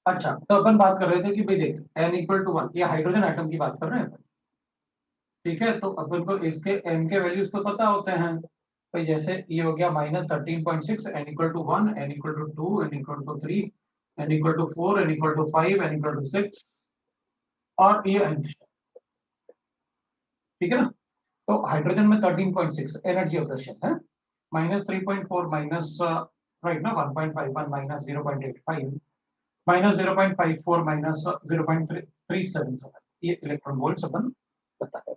अच्छा, तो अपन बात कर रहे थे कि भाई देख n=1, ये हाइड्रोजन एटम की बात कर रहे हैं अपन। ठीक है, तो अपन को इसके n के वैल्यूज तो पता होते हैं भाई, जैसे ये हो गया -13.6, n=1, n=2, n=3, n=4, n=5, n=6 और ये n। ठीक है ना। तो हाइड्रोजन में 13.6 एनर्जी ऑफ द शेल है, -3.4 माइनस राइट ना, 1.51 माइनस 0.85 माइनस 0.54 माइनस 0.377, ये इलेक्ट्रॉन वोल्ट अपन पता है।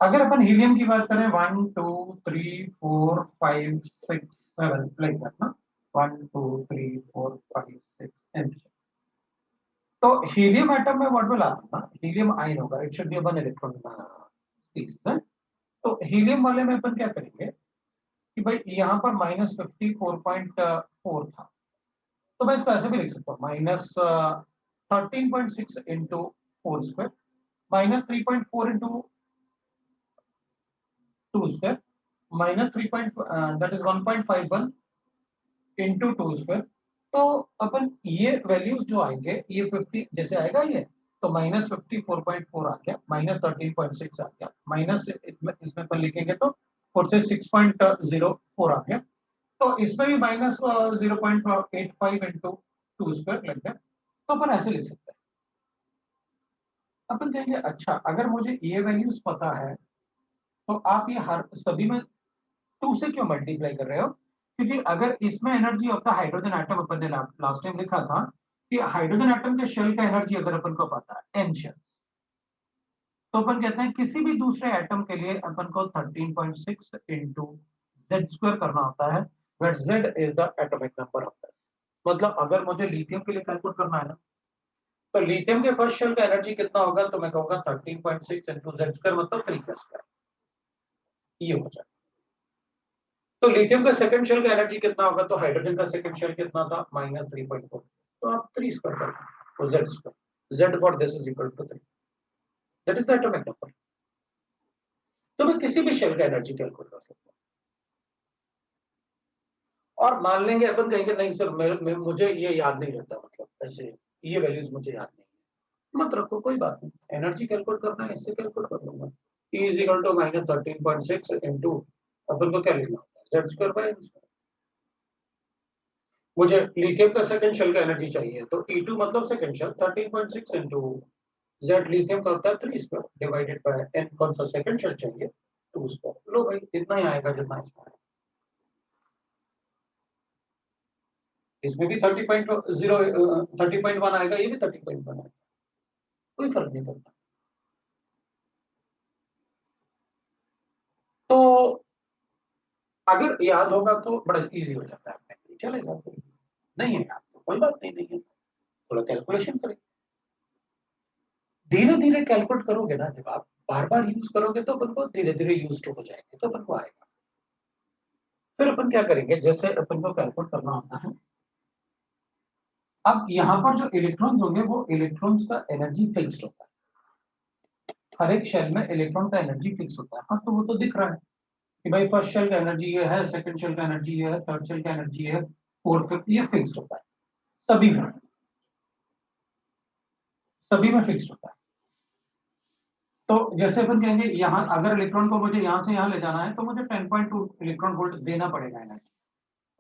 अगर अपन हीलियम की बात करें 1 2 3 4 5 6 7 लाइक दैट ना, 1 2 3 4 5 6 एंड। तो हीलियम एटम में व्हाट विल हैपन ना, हीलियम आयन होगा, it should be one electron species है। तो हीलियम वाले में अपन क्या करेंगे कि भाई यहाँ पर -54.4 था, तो मैं इसको ऐसे भी लिख सकता हूँ, -13.6 into 4 square, -3.4 into 2 square, -3 that is 1.51 into 2 square. तो अपन ये वैल्यूज जो आएंगे ये 50 जैसे आएगा ये, तो -54.4 आ गया, -13.6 आ गया, माइनस इसमें अपन लिखेंगे तो 4 से 6.04 आ गया, तो इसमें भी -0.85 इंटू 2 स्क्वायर लग गया। तो अपन ऐसे लिख सकते हैं। अपन कहेंगे अच्छा, अगर मुझे ये वैल्यूज पता है तो आप ये हर सभी में 2 से क्यों मल्टीप्लाई कर रहे हो? क्योंकि अगर इसमें energy of the hydrogen atom अपन ने लास्ट टाइम लिखा था कि हाइड्रोजन एटम के शेल का एनर्जी अगर अपन को पता है n शेल, तो अपन कहते हैं किसी भी दूसरे एटम के लिए अपन को 13.6 इंटू जेड स्क्वायर करना होता है, where Z is the atomic number of that. मतलब अगर मुझे लिथियम के लिए कैलकुलेट करना है ना, तो लिथियम के फर्स्ट शेल का एनर्जी कितना होगा, तो मैं कहूंगा 13.6 इंटू जेड स्क्वायर मतलब 3 का स्क्वायर, ये हो जाए। तो लिथियम का सेकंड शेल का एनर्जी कितना होगा, तो हाइड्रोजन का सेकंड शेल कितना था, -3.4, तो आप 3 स्क्वायर कर दो, Z square, Z for this is equal to 3, that is the atomic number. तो मैं किसी भी शेल का एनर्जी कैलकुलेट कर सकता हूं। और मान लेंगे अपन कहेंगे नहीं सर मुझे ये याद नहीं रहता, मतलब ऐसे ये वैल्यूज मुझे याद नहीं है, मत रखो कोई बात नहीं, एनर्जी कैलकुलेट करना है इससे कैलकुलेट कर लूंगा। E is equal to -13.6 into अपन को क्या लिखना होता है, Z square by n square. मुझे लिथियम का सेकंड शेल का एनर्जी चाहिए, तो E2 मतलब second shell 13.6 into Z lithium का होता है 3 स्क्वायर डिवाइडेड बाय n, कौन सा सेकंड शेल चाहिए 2 स्क्वायर। लो भाई इतना ही आएगा जितना इसमें आएगा। इसमें भी 30.1 आएगा, ये भी 30.1 आएगा, कोई फर्क नहीं पड़ता। तो अगर याद होगा तो बड़ा इजी हो जाता है अपने लिए, चलेगा, कोई नहीं है याद तो कोई बात नहीं, नहीं है थोड़ा कैलकुलेशन करें, धीरे धीरे कैलकुलेट करोगे ना, जब आप बार बार यूज करोगे तो अपन को धीरे धीरे यूज हो जाएंगे, तो अपन को आएगा। फिर अपन क्या करेंगे, जैसे अपन को कैलकुलेट करना होता है, अब यहाँ पर जो इलेक्ट्रॉन्स होंगे वो इलेक्ट्रॉन्स का एनर्जी फिक्स्ड होता है, हर एक शेल में इलेक्ट्रॉन का एनर्जी फिक्स होता है। हाँ, तो वो तो दिख रहा है कि भाई फर्स्ट शेल का एनर्जी ये है, सेकंड शेल का एनर्जी ये है, थर्ड शेल का एनर्जी ये है, फोर्थ फिफ्थ, ये फिक्स्ड होता है सभी में, सभी में फिक्स्ड होता है। तो जैसे अपन कहेंगे यहाँ अगर इलेक्ट्रॉन को मुझे यहाँ से यहाँ ले जाना है तो मुझे 10.2 इलेक्ट्रॉन वोल्ट देना पड़ेगा energy,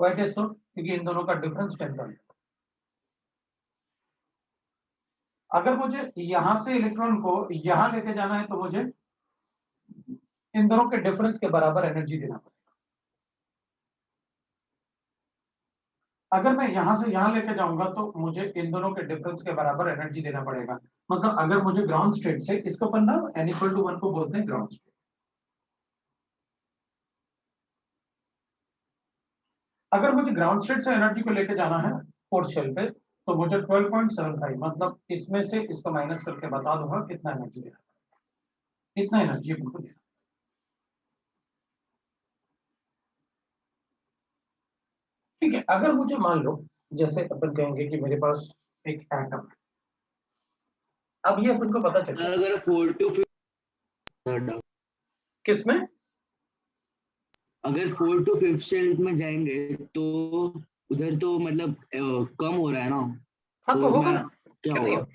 why it is so, क्योंकि इन दोनों का डिफरेंस 10 का। अगर मुझे यहाँ से इलेक्ट्रॉन को यहाँ लेके जाना है तो मुझे इन दोनों के डिफरेंस के बराबर एनर्जी देना पड़ेगा। अगर मैं यहां से यहां लेके जाऊंगा तो मुझे इन दोनों के डिफरेंस के बराबर एनर्जी देना पड़ेगा। मतलब अगर मुझे ग्राउंड स्टेट से, इसको अपन ना n=1 को बोलते हैं ग्राउंड स्टेट। अगर मुझे ग्राउंड स्टेट से एनर्जी को लेके जाना है फोर्थ शेल पे, तो मुझे 12.75 मतलब इसमें से इसको माइनस करके बता दूंगा कितना एनर्जी देना, इतना एनर्जी उनको देना। ठीक है, अगर मुझे मान लो जैसे अपन कहेंगे कि मेरे पास एक एटम है, अब ये अपन को पता चल गया अगर 4 to 5 किसमें, अगर 4 to 5 शेल में जाएंगे तो उधर तो मतलब कम हो रहा है ना, हाँ, तो तो होगा मैं ना, क्या क्यों नहीं होगा? होगा?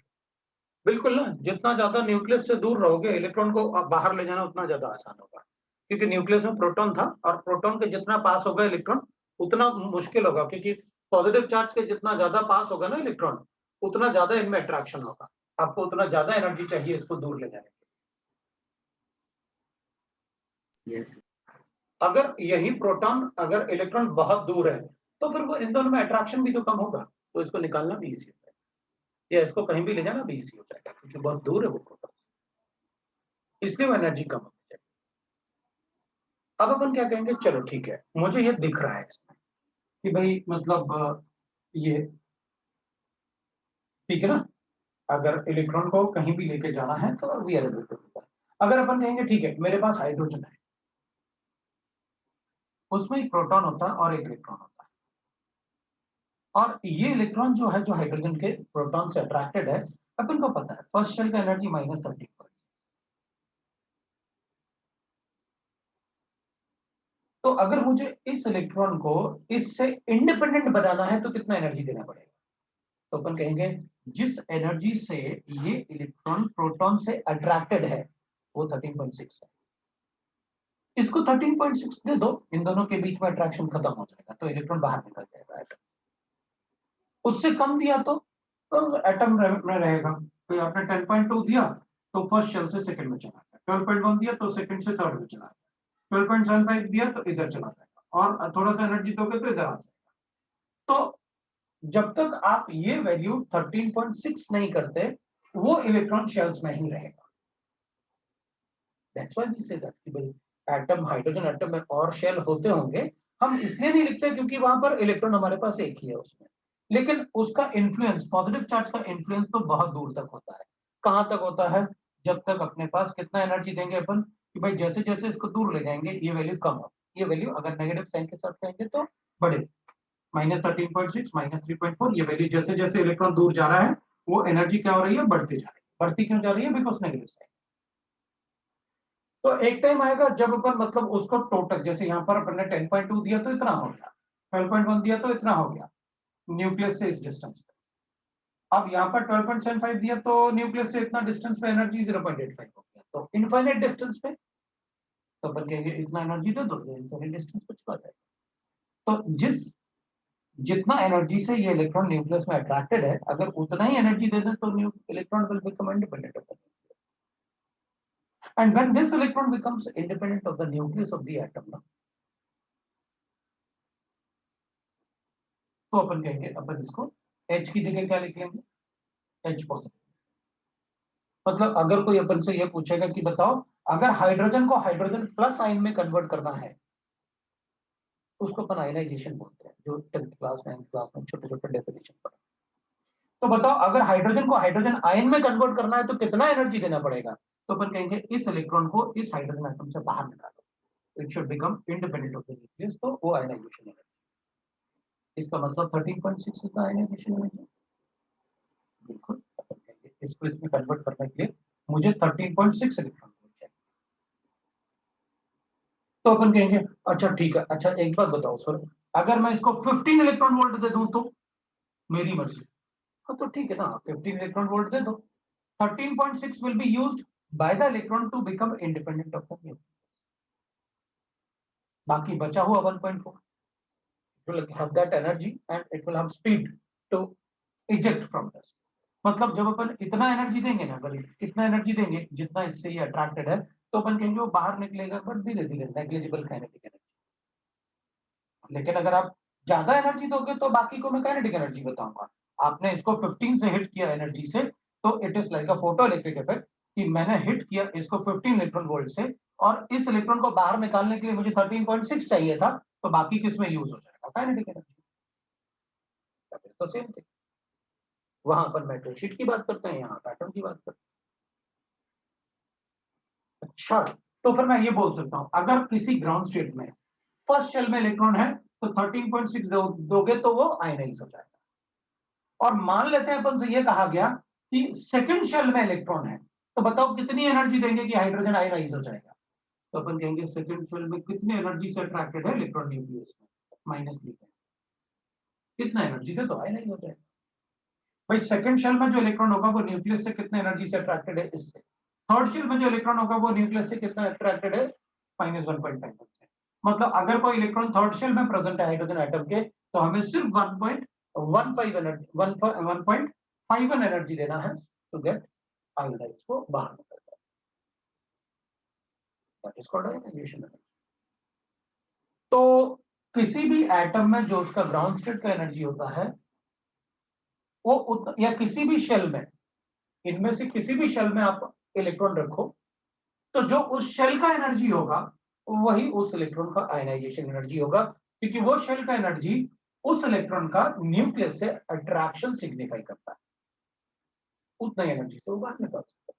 बिल्कुल ना, जितना ज़्यादा न्यूक्लियस से दूर रहोगे, इलेक्ट्रॉन को बाहर ले जाना उतना ज़्यादा आसान होगा। क्योंकि न्यूक्लियस में प्रोटॉन था और प्रोटॉन के जितना पास होगा इलेक्ट्रॉन, उतना मुश्किल होगा, क्योंकि पॉजिटिव चार्ज के जितना ज़्यादा पास होगा ना इलेक्ट्रॉन, उतना ज़्यादा इनमें अट्रैक्शन होगा। आपको उतना ज़्यादा एनर्जी चाहिए इसको दूर ले जाने के यस। लिए। अगर यही प्रोटॉन अगर इलेक्ट्रॉन बहुत दूर है, तो फिर वो इन दोनों में अट्रैक्शन भी तो कम होगा, तो इसको निकालना भी ईज़ी होता है। या इसको कहीं भी ले जाना भी ईज़ी हो जाएगा, क्योंकि बहुत दूर है वो प्रोटॉन, इसलिए वो एनर्जी कम होती है। अब अपन क्या कहेंगे, चलो ठीक है, मुझे ये दिख रहा है इसमें कि भाई मतलब ये ठीक है ना, अगर इलेक्ट्रॉन को कहीं भी लेके जाना है तो we are able to do that. अगर अपन कहेंगे ठीक है, मेरे पास हाइड्रोजन है, उसमें एक प्रोटॉन होता है और एक इलेक्ट्रॉन होता है, और ये इलेक्ट्रॉन जो है, जो हाइड्रोजन के प्रोटॉन से अट्रैक्टेड है, अपन को पता है फर्स्ट शेल का एनर्जी -13। तो अगर मुझे इस इलेक्ट्रॉन को इससे इंडिपेंडेंट बनाना है तो कितना एनर्जी देना पड़ेगा? तो अपन कहेंगे जिस एनर्जी से ये इलेक्ट्रॉन प्रोटॉन से अट्रैक्टेड है वो 13.6 है, इसको 13.6 दे दो, इन दोनों के बीच में अट्रैक्शन खत्म हो जाएगा, तो इलेक्ट्रॉन बाहर निकल जाएगा एटम। उससे कम दिया तो एटम में रहेगा। तो आपने 10.2 दिया तो फर्स्ट शेल से सेकंड में चला गया, 12.1 दिया तो सेकंड से थर्ड में चला गया, 12.75 दिया तो इधर चला जाएगा, और थोड़ा सा एनर्जी दोगे तो इधर आ जाएगा। तो जब तक आप ये वैल्यू 13.6 नहीं करते, वो इलेक्ट्रॉन शेल्स में ही रहेगा। That's why we say that कि भाई एटम, हाइड्रोजन एटम में और शेल होते होंगे, हम इसलिए नहीं लिखते क्योंकि वहां पर इलेक्ट्रॉन हमारे पास एक ही है उसमें, लेकिन उसका इन्फ्लुएंस, पॉजिटिव चार्ज का इन्फ्लुएंस तो बहुत दूर तक होता है। कहां तक होता है? जब तक अपने पास कितना एनर्जी देंगे अपन कि भाई जैसे जैसे इसको दूर ले जाएंगे ये वैल्यू कम हो, ये वैल्यू अगर नेगेटिव साइन के साथ कहेंगे तो बढ़े, -13.6, -3.4, ये वैल्यू जैसे जैसे इलेक्ट्रॉन दूर जा रहा है वो एनर्जी क्या हो रही है, बढ़ती जा रही है। बढ़ती क्यों जा रही है? Because negative sign. तो एक टाइम आएगा जब अपन मतलब उसको टोटल, जैसे यहाँ पर अपन ने 10.2 दिया तो इतना हो गया, 12.1 दिया तो इतना हो गया न्यूक्लियस से इस डिस्टेंस पे। अब यहाँ पर 12.75 दिया तो न्यूक्लियस से इतना डिस्टेंस पे एनर्जी 0.85 हो गया, तो इनफाइनाइट डिस्टेंस पे तो अपन कहेंगे इतना एनर्जी दे दो, इनफाइनाइट डिस्टेंस पे चला जाएगा। तो जितना एनर्जी से ये इलेक्ट्रॉन न्यूक्लियस में अट्रैक्टेड है, अगर उतना ही एनर्जी दे दें तो electron will become independent of the nucleus, and when this electron becomes independent of the nucleus of the atom, तो अपन कहेंगे, अपन इसको H की जगह क्या लिख लेंगे? H positive. मतलब अगर कोई अपन से ये पूछेगा कि बताओ अगर हाइड्रोजन को हाइड्रोजन प्लस आयन में कन्वर्ट करना है, उसको अपन आयनाइजेशन बोलते हैं, जो 10th क्लास 9th क्लास में छोटे छोटे डेफिनेशन पढ़े। तो बताओ अगर हाइड्रोजन को हाइड्रोजन आयन में कन्वर्ट करना है तो कितना एनर्जी देना पड़ेगा? तो अपन कहेंगे इस इलेक्ट्रॉन को इस हाइड्रोजन एटम से बाहर निकालो, it should become independent of the nucleus, तो वो आयनाइजेशन एनर्जी। इसका मतलब 13.6 इज द आयनाइजेशन एनर्जी। बिल्कुल, अपन कहेंगे इसको इसमें कन्वर्ट करने के लिए मुझे 13.6 इलेक्ट्रॉन वोल्ट चाहिए। तो अपन कहेंगे अच्छा ठीक है, अच्छा एक बात बताओ सर, अगर मैं इसको 15 इलेक्ट्रॉन वोल्ट दे दूं तो? मेरी मर्जी। हाँ तो ठीक है ना, 15 इलेक्ट्रॉन वोल्ट दे दो, 13.6 will be used by the electron to become independent of the nucleus. बाकी बचा हुआ 1.4 it will have that energy and it will have speed to eject from this. मतलब जब अपन इतना एनर्जी देंगे ना, अगर इतना एनर्जी देंगे जितना इससे ये अट्रैक्टेड है, तो अपन कहेंगे वो बाहर निकलेगा, बट धीरे धीरे, नेग्लिजिबल काइनेटिक एनर्जी। लेकिन अगर आप ज्यादा एनर्जी दोगे तो बाकी को मैं काइनेटिक एनर्जी बताऊंगा। आपने इसको 15 से हिट किया एनर्जी से, तो it is like a photo electric effect, कि मैंने हिट किया इसको 15 इलेक्ट्रॉन वोल्ट से, और इस इलेक्ट्रॉन को बाहर निकालने के लिए मुझे 13.6 चाहिए था, तो बाकी किस में यूज हो जाएगा? Kinetic energy. तो सेम थिंग, वहां पर मेटल शीट की बात करते हैं, यहाँ पैटर्न की बात करते हैं। अच्छा, तो फिर मैं ये बोल सकता हूँ अगर किसी ग्राउंड स्टेट में फर्स्ट शेल में इलेक्ट्रॉन है तो 13.6 दोगे तो वो आयनाइज हो जाएगा। और मान लेते हैं अपन से ये कहा गया कि सेकंड शेल में इलेक्ट्रॉन है, तो बताओ कितनी एनर्जी देंगे कि हाइड्रोजन आयनाइज हो जाएगा? तो अपन कहेंगे सेकंड शेल में कितनी एनर्जी से अट्रैक्टेड है इलेक्ट्रॉन न्यूक्लियस में? -3। कितना एनर्जी दे तो आयनाइज हो जाएगा। भाई सेकंड शेल में जो इलेक्ट्रॉन होगा वो न्यूक्लियस से कितने एनर्जी से अट्रैक्टेड है, इससे। थर्ड शेल में जो इलेक्ट्रॉन होगा वो न्यूक्लियस से कितना अट्रैक्टेड है, -1.5 से। मतलब अगर कोई इलेक्ट्रॉन थर्ड शेल में प्रेजेंट है हाइड्रोजन एटम के, तो हमें सिर्फ 1.15 एनर्जी 1.51 एनर्जी देना है टू गेट आयोडाइज को बाहर निकलता है। That is called ionisation energy. तो किसी भी एटम में जो उसका ग्राउंड स्टेट का एनर्जी होता है वो या किसी भी शेल में, इनमें से किसी भी शेल में आप इलेक्ट्रॉन रखो, तो जो उस शेल का एनर्जी होगा वही उस इलेक्ट्रॉन का आयनाइजेशन एनर्जी होगा, क्योंकि वो शेल का एनर्जी उस इलेक्ट्रॉन का न्यूक्लियस से अट्रैक्शन सिग्निफाई करता है, उतना ही एनर्जी से वो बाहर निकल सकता है।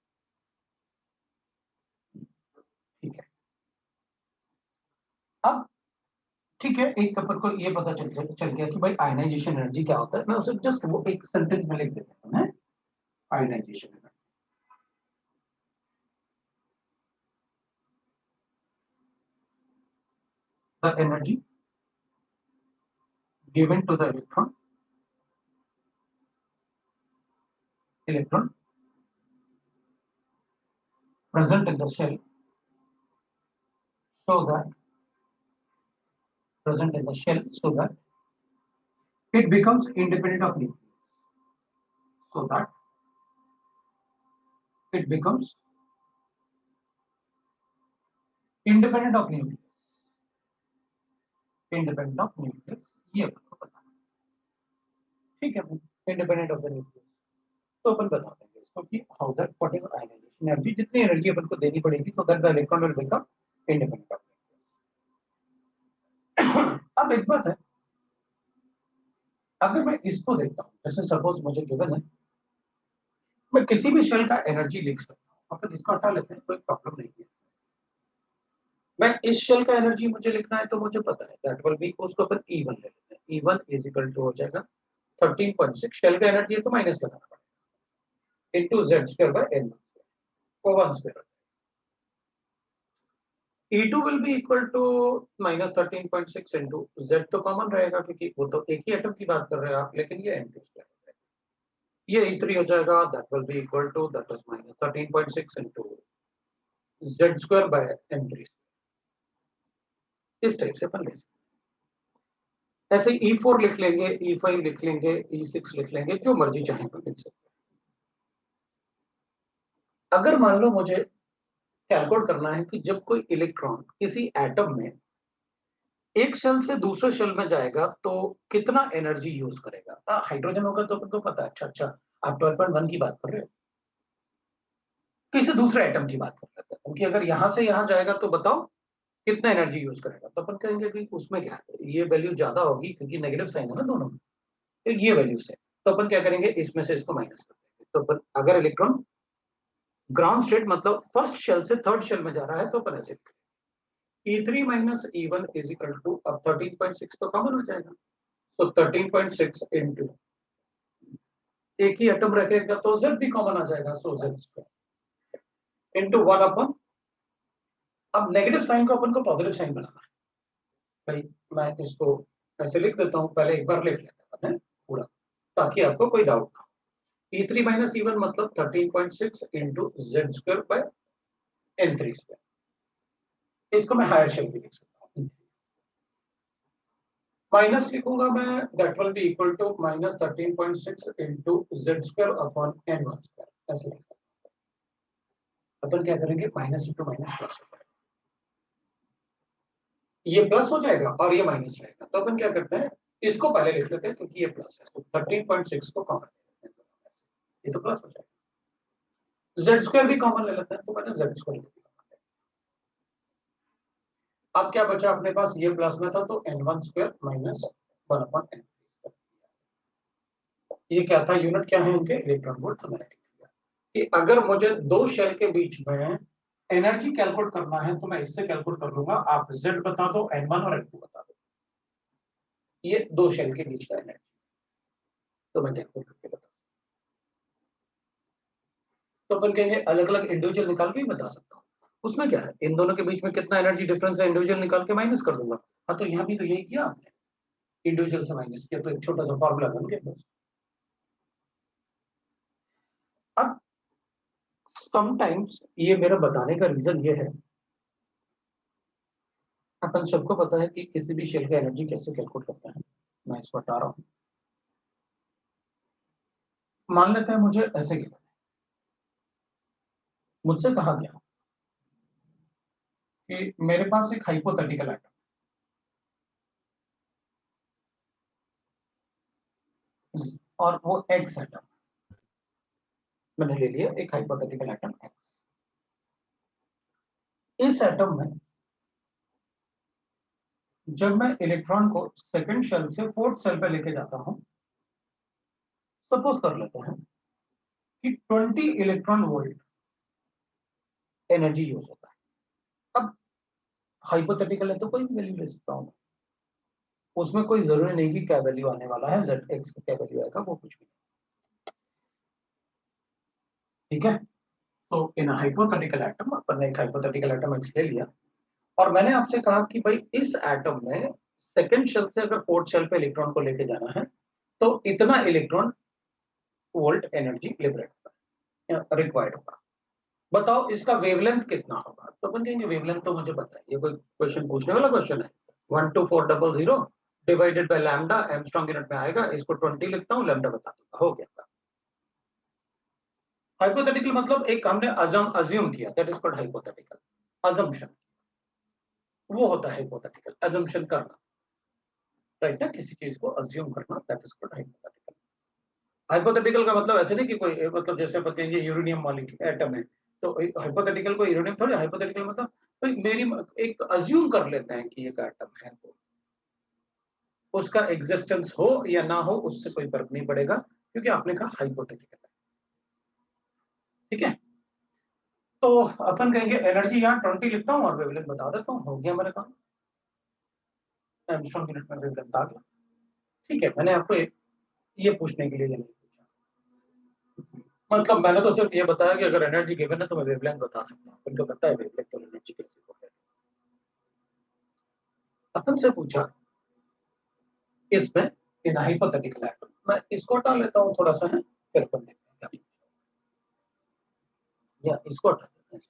ठीक है, अब ठीक है, एक अपन को ये पता चल गया कि भाई आयनाइजेशन एनर्जी क्या होता है। मैं उसे जस्ट वो एक सेंटेंस में लिख देता हूं, ionisation energy. The energy given to the electron present in the shell, so that it becomes independent of nucleus, so that it becomes independent of nucleus, ये आपको पता है। ठीक है, इंडिपेंडेंट ऑफ द न्यूक्लियस। तो अपन बता देंगे इसको कि how that what is ionisation energy, जितनी एनर्जी अपन को देनी पड़ेगी so that the electron will become independent of nucleus. अब एक बात है, अगर मैं इसको देखता हूं, जैसे सपोज मुझे गिवन है, मैं किसी भी शेल का एनर्जी लिख सकता हूं, अपन इसको हटा लेते हैं, कोई प्रॉब्लम नहीं है। मैं इस शेल का एनर्जी मुझे लिखना है तो मुझे पता है दैट विल बी, उसको अपन E1 ले लेते हैं। E1 इज इक्वल टू हो जाएगा 13.6, शेल का एनर्जी है तो माइनस लगाना पड़ेगा, into z square by n को 1 square. E2 will be equal to -13.6 into z, तो कॉमन रहेगा क्योंकि वो तो एक ही एटम की बात कर रहे हैं आप, लेकिन ये n2 स्क्वायर हो जाएगा, ये E3 हो जाएगा, that will be equal to that is -13.6 into z square by n3। इस टाइप से अपन ले सकते हैं। ऐसे E4 लिख लेंगे, E5 लिख लेंगे, E6 लिख लेंगे, जो मर्जी चाहे तो लिख सकते हैं। अगर मान लो मुझे कैलकुलेट करना है कि जब कोई इलेक्ट्रॉन किसी एटम में एक शेल से दूसरे शेल में जाएगा तो कितना एनर्जी यूज करेगा। हाइड्रोजन होगा तो अपन को पता है। अच्छा, आप 12.1 की बात कर रहे हो, किसी दूसरे एटम की बात कर रहे थे, क्योंकि अगर यहां से यहां जाएगा तो बताओ कितना एनर्जी यूज करेगा। तो अपन कहेंगे कि उसमें क्या है, ये वैल्यू ज्यादा होगी क्योंकि नेगेटिव साइन है ना दोनों में, तो ये वैल्यू से, तो अपन क्या करेंगे, इसमें से इसको माइनस कर देंगे। तो अपन अगर इलेक्ट्रॉन ग्राउंड स्टेट मतलब फर्स्ट शेल से थर्ड शेल में जा रहा है तो अपन ऐसे E3 minus E1 is equal to, अब 13.6 तो कॉमन हो जाएगा, तो 13.6 इंटू एक ही एटम रखेगा तो z भी कॉमन आ जाएगा, सो z स्क्वायर इंटू 1 अपन, अब नेगेटिव साइन को अपन को पॉजिटिव साइन बनाना है। भाई मैं इसको ऐसे लिख देता हूं, पहले एक बार लिख लेता हूं पूरा ताकि आपको कोई डाउट ना हो। E3 माइनस E1 मतलब 13.6 into z square by n3 square. इसको मैं हायर शेल भी लिख सकता हूँ, माइनस लिखूंगा मैं, that will be equal to -13.6 into z square upon n1 square. ऐसे लिखा, अपन क्या करेंगे, माइनस इंटू माइनस प्लस हो जाएगा, ये प्लस हो जाएगा और ये माइनस रहेगा। तो अपन क्या करते हैं, इसको पहले लिख लेते हैं क्योंकि ये प्लस है, तो 13.6 को कॉमन ले लेते हैं, ये तो प्लस हो जाएगा। z स्क्वायर भी कॉमन ले लेते हैं, तो मैंने z स्क्वायर लिख दिया। अब क्या बचा अपने पास, ये प्लस में था तो n1 square minus 1 upon n। ये क्या था, यूनिट क्या है इनके, इलेक्ट्रॉन वोल्ट। तो मैंने लिख दिया कि अगर मुझे दो शेल के बीच में एनर्जी कैलकुलेट करना है तो मैं इससे कैलकुलेट कर लूंगा, आप z बता दो, n1 और n2 बता दो, ये दो शेल के बीच का एनर्जी, तो मैं कैलकुलेट करके बता। तो अपन कहेंगे अलग अलग इंडिविजुअल निकाल के ही बता सकता हूँ, उसमें क्या है, इन दोनों के बीच में कितना एनर्जी डिफरेंस है इंडिविजुअल निकाल के माइनस कर दूंगा। हाँ, तो यहाँ भी तो यही किया आपने, इंडिविजुअल से माइनस किया, तो एक छोटा सा फॉर्मूला बन गया बस। अब समटाइम्स ये मेरा बताने का रीजन ये है, अपन सबको पता है कि किसी भी शेल का एनर्जी कैसे कैलकुलेट करता है, मैं इसको बता रहा हूँ। मान लेते हैं मुझे ऐसे गिवन है, मुझसे कहा गया कि मेरे पास एक हाइपोथेटिकल एटम, और वो एक्स एटम, मैंने ले लिया एक हाइपोथेटिकल एटम एक्स। इस एटम में जब मैं इलेक्ट्रॉन को सेकंड शेल से फोर्थ शेल पे लेके जाता हूं, सपोज कर लेते हैं कि 20 इलेक्ट्रॉन वोल्ट एनर्जी यूज होता है। अब हाइपोथेटिकल है तो कोई भी वैल्यू ले सकता हूं, उसमें कोई जरूरी नहीं कि क्या वैल्यू आने वाला है, जेड एक्स का क्या वैल्यू आएगा वो कुछ भी, ठीक है। तो इन हाइपोथेटिकल एटम अपन ने एक हाइपोथेटिकल एटम एक्स ले लिया, और मैंने आपसे कहा कि भाई इस एटम में सेकंड शेल से अगर फोर्थ शेल पे इलेक्ट्रॉन को लेके जाना है तो इतना इलेक्ट्रॉन वोल्ट एनर्जी लिबरेट होगा, रिक्वायर्ड होगा। बताओ इसका वेवलेंथ कितना होगा, तो अपन कहेंगे वेवलेंथ तो मुझे पता है, ये कोई क्वेश्चन पूछने वाला क्वेश्चन है। 12400 divided by lambda, angstrom unit में आएगा, इसको 20 लिखता हूँ, लैम्डा बता दूंगा, हो गया। हाइपोथेटिकल मतलब एक हमने अज्यूम किया, that is called hypothetical. Assumption वो होता है हाइपोथेटिकल, अजम्पशन करना, राइट ना, किसी चीज को अज्यूम करना, that is called hypothetical. Hypothetical का मतलब ऐसे नहीं कि कोई मतलब जैसे अपन कहेंगे यूरेनियम मॉलिक्यूल एटम है, तो हाइपोथेटिकल को यूरेनियम थोड़ी, हाइपोथेटिकल मतलब तो मेरी एक अज्यूम कर लेते हैं कि एक एटम है, तो उसका एग्जिस्टेंस हो या ना हो उससे कोई फर्क नहीं पड़ेगा, क्योंकि आपने कहा हाइपोथेटिकल है, ठीक है। तो अपन कहेंगे एनर्जी यहाँ 20 लिखता हूँ और वेवलेंथ बता देता हूँ, हो गया मेरे काम, एंगस्ट्रॉम यूनिट में वेवलेंथ आ गया, ठीक है। मैंने आपको ये पूछने के लिए नहीं पूछा, मतलब मैंने तो सिर्फ ये बताया कि अगर एनर्जी गिवन है तो मैं वेवलेंथ बता सकता हूँ, उनको पता है वेवलेंथ तो एनर्जी कैसे होगा। अपन से पूछा इसमें इन हाइपोथेटिकल एटम, मैं इसको हटा लेता हूँ थोड़ा सा है, फिर अपन देखते हैं या इसको हटा देते हैं।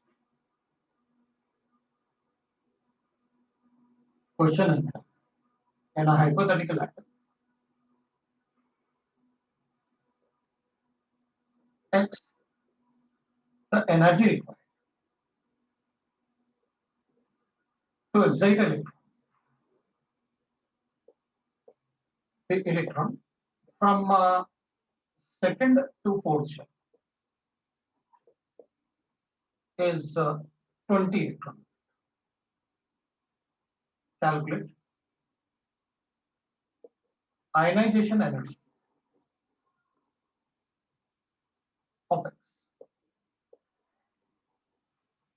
क्वेश्चन है मेरा, in hypothetical atom X, the energy required to excite electron from second to fourth shell is 20 electron. Calculate ionization energy of X.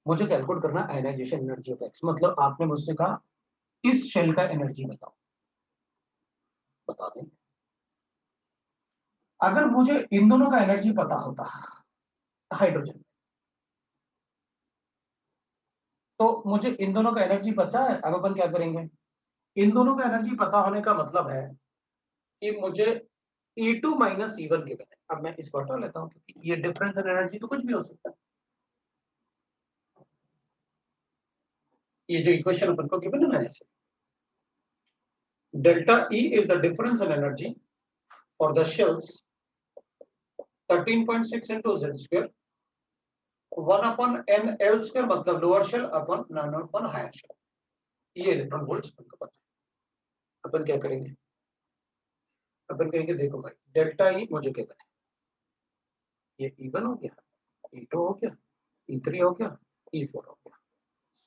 मुझे कैलकुलेट करना आयनाइजेशन एनर्जी ऑफ एक्स, मतलब आपने मुझसे कहा इस शेल का एनर्जी बताओ, बता दें। अगर मुझे इन दोनों का एनर्जी पता होता हाइड्रोजन, तो मुझे इन दोनों का एनर्जी पता है, अब अपन क्या करेंगे, इन दोनों का एनर्जी पता होने का मतलब है कि मुझे E2 माइनस E1 गिवन है। अब मैं इसको हटा लेता हूं क्योंकि ये डिफरेंस इन एनर्जी तो कुछ भी हो सकता है, ये जो इक्वेशन अपन को गिवन है ना ऐसे, delta E is the difference in energy for the shells 13.6 into z square 1 upon n l square, मतलब लोअर शेल अपन नॉन अपन हायर शेल, ये इलेक्ट्रॉन वोल्ट अपन को पता है। अपन क्या करेंगे, अपन कहेंगे देखो भाई डेल्टा ई मुझे क्या पता है, ये E1 हो गया, E2 हो गया, E3 हो गया, E4 हो गया,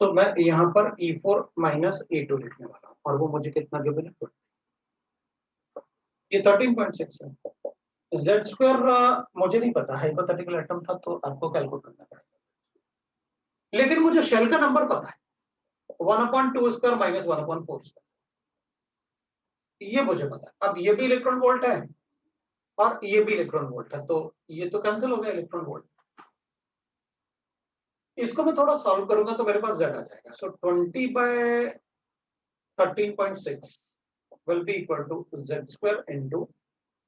तो मैं यहाँ पर E4 माइनस E2 लिखने वाला हूँ, और वो मुझे कितना गिवन है, ये 13.6 है। जेड स्क्वायर मुझे नहीं पता, हाइपोथेटिकल एटम था तो आपको कैलकुलेट करना पड़ेगा, लेकिन मुझे शेल का नंबर पता है 1/2 स्क्वायर माइनस 1/4 स्क्वायर, ये मुझे पता है। अब ये भी इलेक्ट्रॉन वोल्ट है और ये भी इलेक्ट्रॉन वोल्ट है, तो ये तो कैंसिल हो गया इलेक्ट्रॉन वोल्ट। इसको मैं थोड़ा सॉल्व करूंगा तो मेरे पास जेड आ जाएगा, सो 20/13.6 will be equal to z square into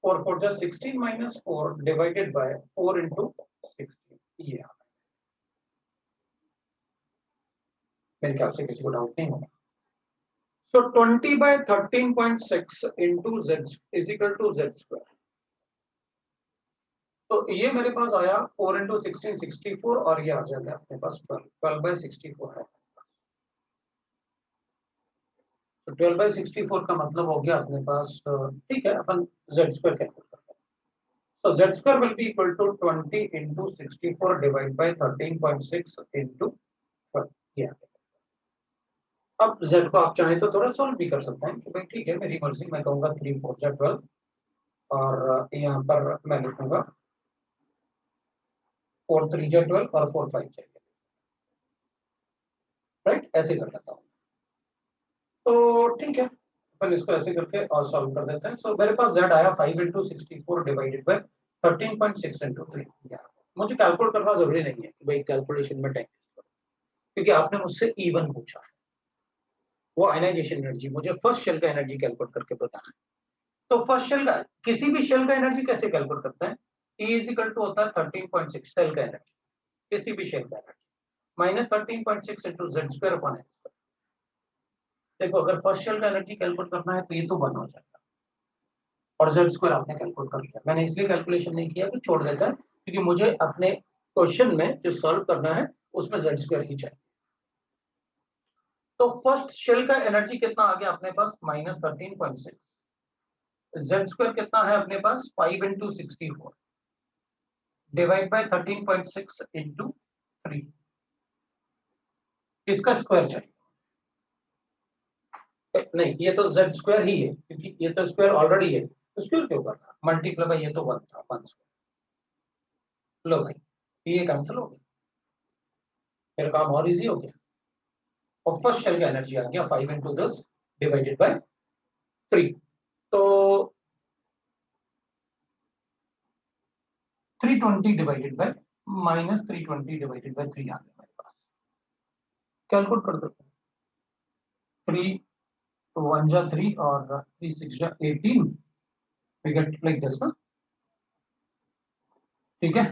4 4 just 16 minus 4 divided by 4 into 16. ये मेरे ख्याल से किसी को डाउट नहीं होगा. So 20 by 13.6 into z is equal to z square. तो ये मेरे पास आया 4 into 16 64 और ये आ जाएगा अपने पास 12 by 64 है. तो 12 by 64 का मतलब हो गया अपने पास, ठीक है, अपन z square कैलकुलेट करते हैं. So z square will be equal to 20 into 64 divided by 13.6 into 12. Yeah. अब z को आप चाहें तो थोड़ा सॉल्व भी कर सकते हैं कि भाई ठीक है मेरी मर्जी, मैं कहूंगा 3 4 जा 12 और यहाँ पर मैं लिखूंगा 4 3 जा 12 और 4 5 चाहिए, राइट, ऐसे कर लेता हूँ. तो ठीक है, अपन इसको ऐसे करके और सॉल्व कर देते हैं. सो मेरे पास z आया 5 into 64 डिवाइडेड बाय 13.6 into 3. मुझे कैलकुलेट करना जरूरी नहीं है कि भाई कैलकुलेशन में टाइम, क्योंकि आपने मुझसे E1 पूछा है, वो आयनाइजेशन एनर्जी, मुझे फर्स्ट शेल का एनर्जी कैलकुलेट करके बताना है. तो फर्स्ट शेल का, किसी भी शेल का एनर्जी कैसे कैलकुलेट करते हैं? E इज इक्वल टू होता है 13.6 शेल का एनर्जी, किसी भी शेल का energy minus 13.6 into z square upon x. देखो अगर फर्स्ट शेल का एनर्जी कैलकुलेट करना है तो ये तो 1 हो जाएगा और z स्क्वायर आपने कैलकुलेट कर लिया. मैंने इसलिए कैलकुलेशन नहीं किया कि छोड़ देता है, क्योंकि मुझे अपने क्वेश्चन में जो सॉल्व करना है उसमें z स्क्वायर ही चाहिए. तो फर्स्ट शेल का एनर्जी कितना आ गया अपने पास? माइनस 13.6. z स्क्वायर कितना है अपने पास? 5 into 64 डिवाइड बाय 13.6 into 3. इसका स्क्वायर चाहिए. नहीं, ये तो z स्क्वायर ही है, क्योंकि ये तो स्क्वायर ऑलरेडी है, तो स्क्वायर क्यों कर रहा? मल्टीप्लाई बाय ये तो 1 था, 1 स्क्वायर. लो भाई, ये कैंसिल हो गया, मेरा काम और इजी हो गया. और फर्स्ट शेल का एनर्जी आ गया 5 into 10 डिवाइडेड बाय 3. तो 320 divided by minus 320 divided by 3 आ गया मेरे पास. कैलकुलेट कर देते हैं. 3 1 जा 3 और 3 6 जा 18. वी गेट लाइक दिस ना, ठीक है.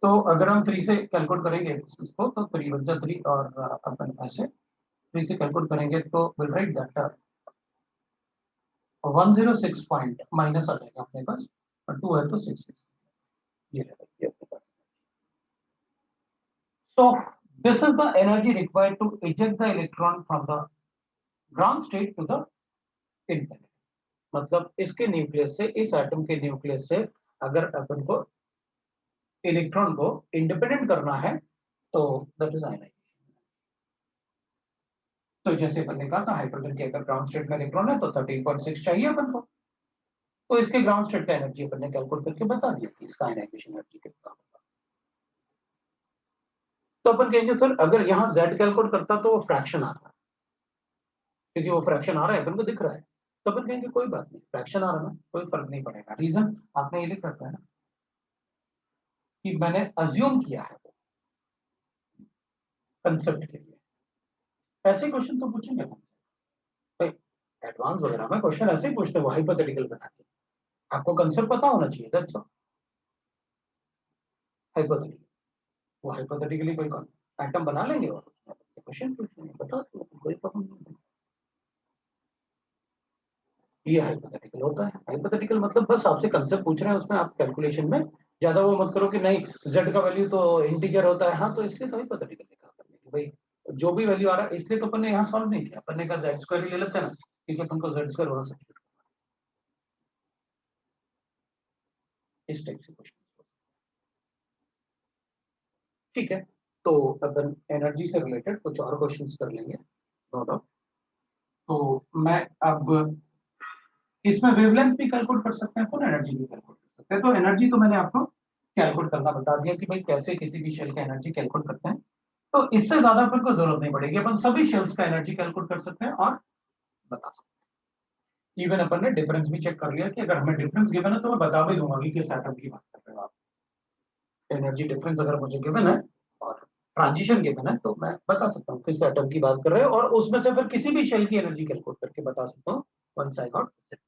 तो अगर हम 3 से कैलकुलेट करेंगे इसको तो 3 1 जा 3 और अपन ऐसे 3 से कैलकुलेट करेंगे तो will write that 106 point minus आ जाएगा अपने पास, और 2 है तो 6 ये अपने पास. So this is the energy required to eject the electron from the ground state to the infinity. मतलब इसके न्यूक्लियस से, इस एटम के न्यूक्लियस से अगर अपन को इलेक्ट्रॉन को इंडिपेंडेंट करना है तो दैट इज आयनाइजेशन. तो जैसे अपन ने कहा था हाइड्रोजन के अगर ग्राउंड स्टेट में इलेक्ट्रॉन है तो 13.6 चाहिए अपन को, तो इसके ग्राउंड स्टेट का एनर्जी अपन ने कैलकुलेट करके बता दिया कि इसका आयनाइजेशन एनर्जी कितना होगा. तो अपन कहेंगे सर अगर यहाँ z कैलकुलेट करता तो वो फ्रैक्शन आता, क्योंकि वो फ्रैक्शन आ रहा है अपन को दिख रहा है. तो अपन कहेंगे कोई बात नहीं, फ्रैक्शन आ रहा है, कोई फर्क नहीं पड़ेगा. रीजन आपने ये लिख रखा है ना कि मैंने अज्यूम किया है कंसेप्ट के लिए. ऐसे क्वेश्चन तो पूछेंगे भाई, एडवांस वगैरह में क्वेश्चन ऐसे ही पूछते हैं, वो हाइपोथेटिकल बना के. आपको कंसेप्ट पता होना चाहिए, दैट्स ऑल. हाइपोथेटिकल, वो हाइपोथेटिकली कोई एटम बना लेंगे और क्वेश्चन पूछ लेंगे, बता दो, कोई प्रॉब्लम नहीं. ये हाइपोथेटिकल होता है. हाइपोथेटिकल मतलब बस आपसे कंसेप्ट पूछ रहे हैं, उसमें आप कैलकुलेशन में ज्यादा वो मत करो कि नहीं z का वैल्यू तो इंटीजर होता है. हाँ, तो इसलिए तो हाइपोथेटिकल लिखा कि भाई जो भी वैल्यू आ रहा है, इसलिए तो अपन ने यहाँ सॉल्व नहीं किया. अपन ने कहा z स्क्वायर ही ले लेते हैं ना, क्योंकि अपन को z स्क्वायर वहां सब्स्टिट्यूट इस टाइप से क्वेश्चन. ठीक है, तो अपन एनर्जी से रिलेटेड कुछ और क्वेश्चंस कर लेंगे. तो मैं अब इसमें वेवलेंथ भी कैलकुलेट कर सकते हैं, अपन एनर्जी भी कैलकुलेट कर सकते हैं. तो एनर्जी तो मैंने आपको कैलकुलेट करना बता दिया कि भाई कैसे किसी भी शेल का एनर्जी कैलकुलेट करते हैं. तो इससे ज्यादा अपन को जरूरत नहीं पड़ेगी, अपन सभी शेल्स का एनर्जी कैलकुलेट कर सकते हैं और बता सकते हैं. इवन अपन ने डिफरेंस भी चेक कर लिया कि अगर हमें डिफरेंस गिवन है तो मैं बता भी दूंगा कि किस एटम की बात कर रहे हो आप. एनर्जी डिफरेंस अगर मुझे गिवन है और ट्रांजिशन गिवन है तो मैं बता सकता हूँ किस एटम की बात कर रहे हो, और उसमें से फिर किसी भी शेल की एनर्जी कैलकुलेट करके बता सकता हूँ once I got this.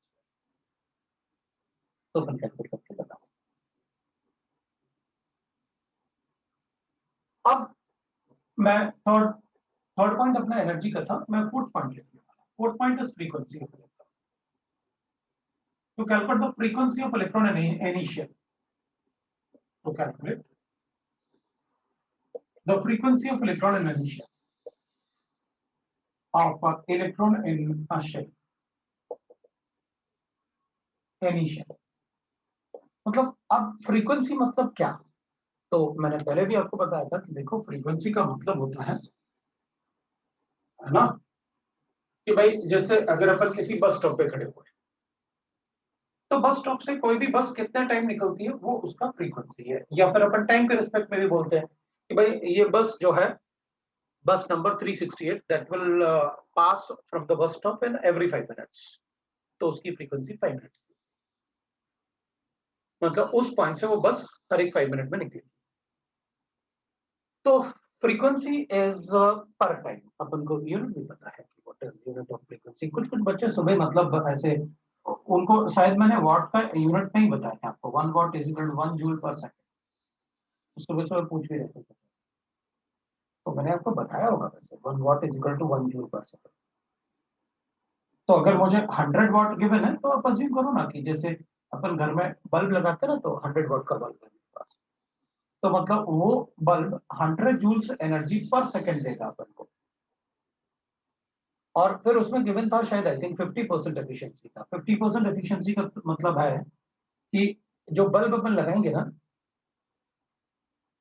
तो अपन कैलकुलेट करके बताओ। अब मैं थर्ड पॉइंट अपना एनर्जी का था, मैं फोर्थ पॉइंट लिखने वाला। Fourth point is frequency of electron. To calculate the frequency of electron initial, to calculate the frequency of electron initial of electron in a shell, initial मतलब अब frequency मतलब क्या? तो मैंने पहले भी आपको बताया था कि देखो फ्रीक्वेंसी का मतलब होता है ना, कि भाई जैसे अगर अपन किसी बस स्टॉप पे खड़े हुए, तो बस स्टॉप से कोई भी बस कितना टाइम निकलती है वो उसका फ्रीक्वेंसी है, या फिर अपन टाइम के रिस्पेक्ट में भी बोलते हैं कि भाई ये बस जो है, bus number 368 that will pass from the bus stop in every 5 minutes, तो उसकी फ्रीक्वेंसी 5 मिनट, मतलब उस पॉइंट से वो बस हर एक 5 मिनट में निकलेगी। तो फ्रीक्वेंसी इज पर टाइम। अपन को यूनिट भी पता है कि what is unit of frequency. कुछ कुछ बच्चे सुबह मतलब ऐसे, उनको शायद मैंने वाट का यूनिट नहीं बताया था आपको। 1 watt is equal to 1 joule per second. सुबह सुबह पूछ भी रहे थे, तो मैंने आपको बताया होगा वैसे 1 watt is equal to 1 joule per second. तो अगर मुझे 100 वाट गिवन है तो आप अज्यूम करो ना कि जैसे अपन घर में बल्ब लगाते हैं ना, तो 100 वाट का बल्ब है मेरे पास, तो मतलब वो बल्ब 100 जूल्स एनर्जी पर सेकंड देगा अपन को। और फिर उसमें गिवन था शायद आई थिंक 50% एफिशिएंसी का। 50% एफिशिएंसी का मतलब है कि जो बल्ब अपन लगाएंगे ना,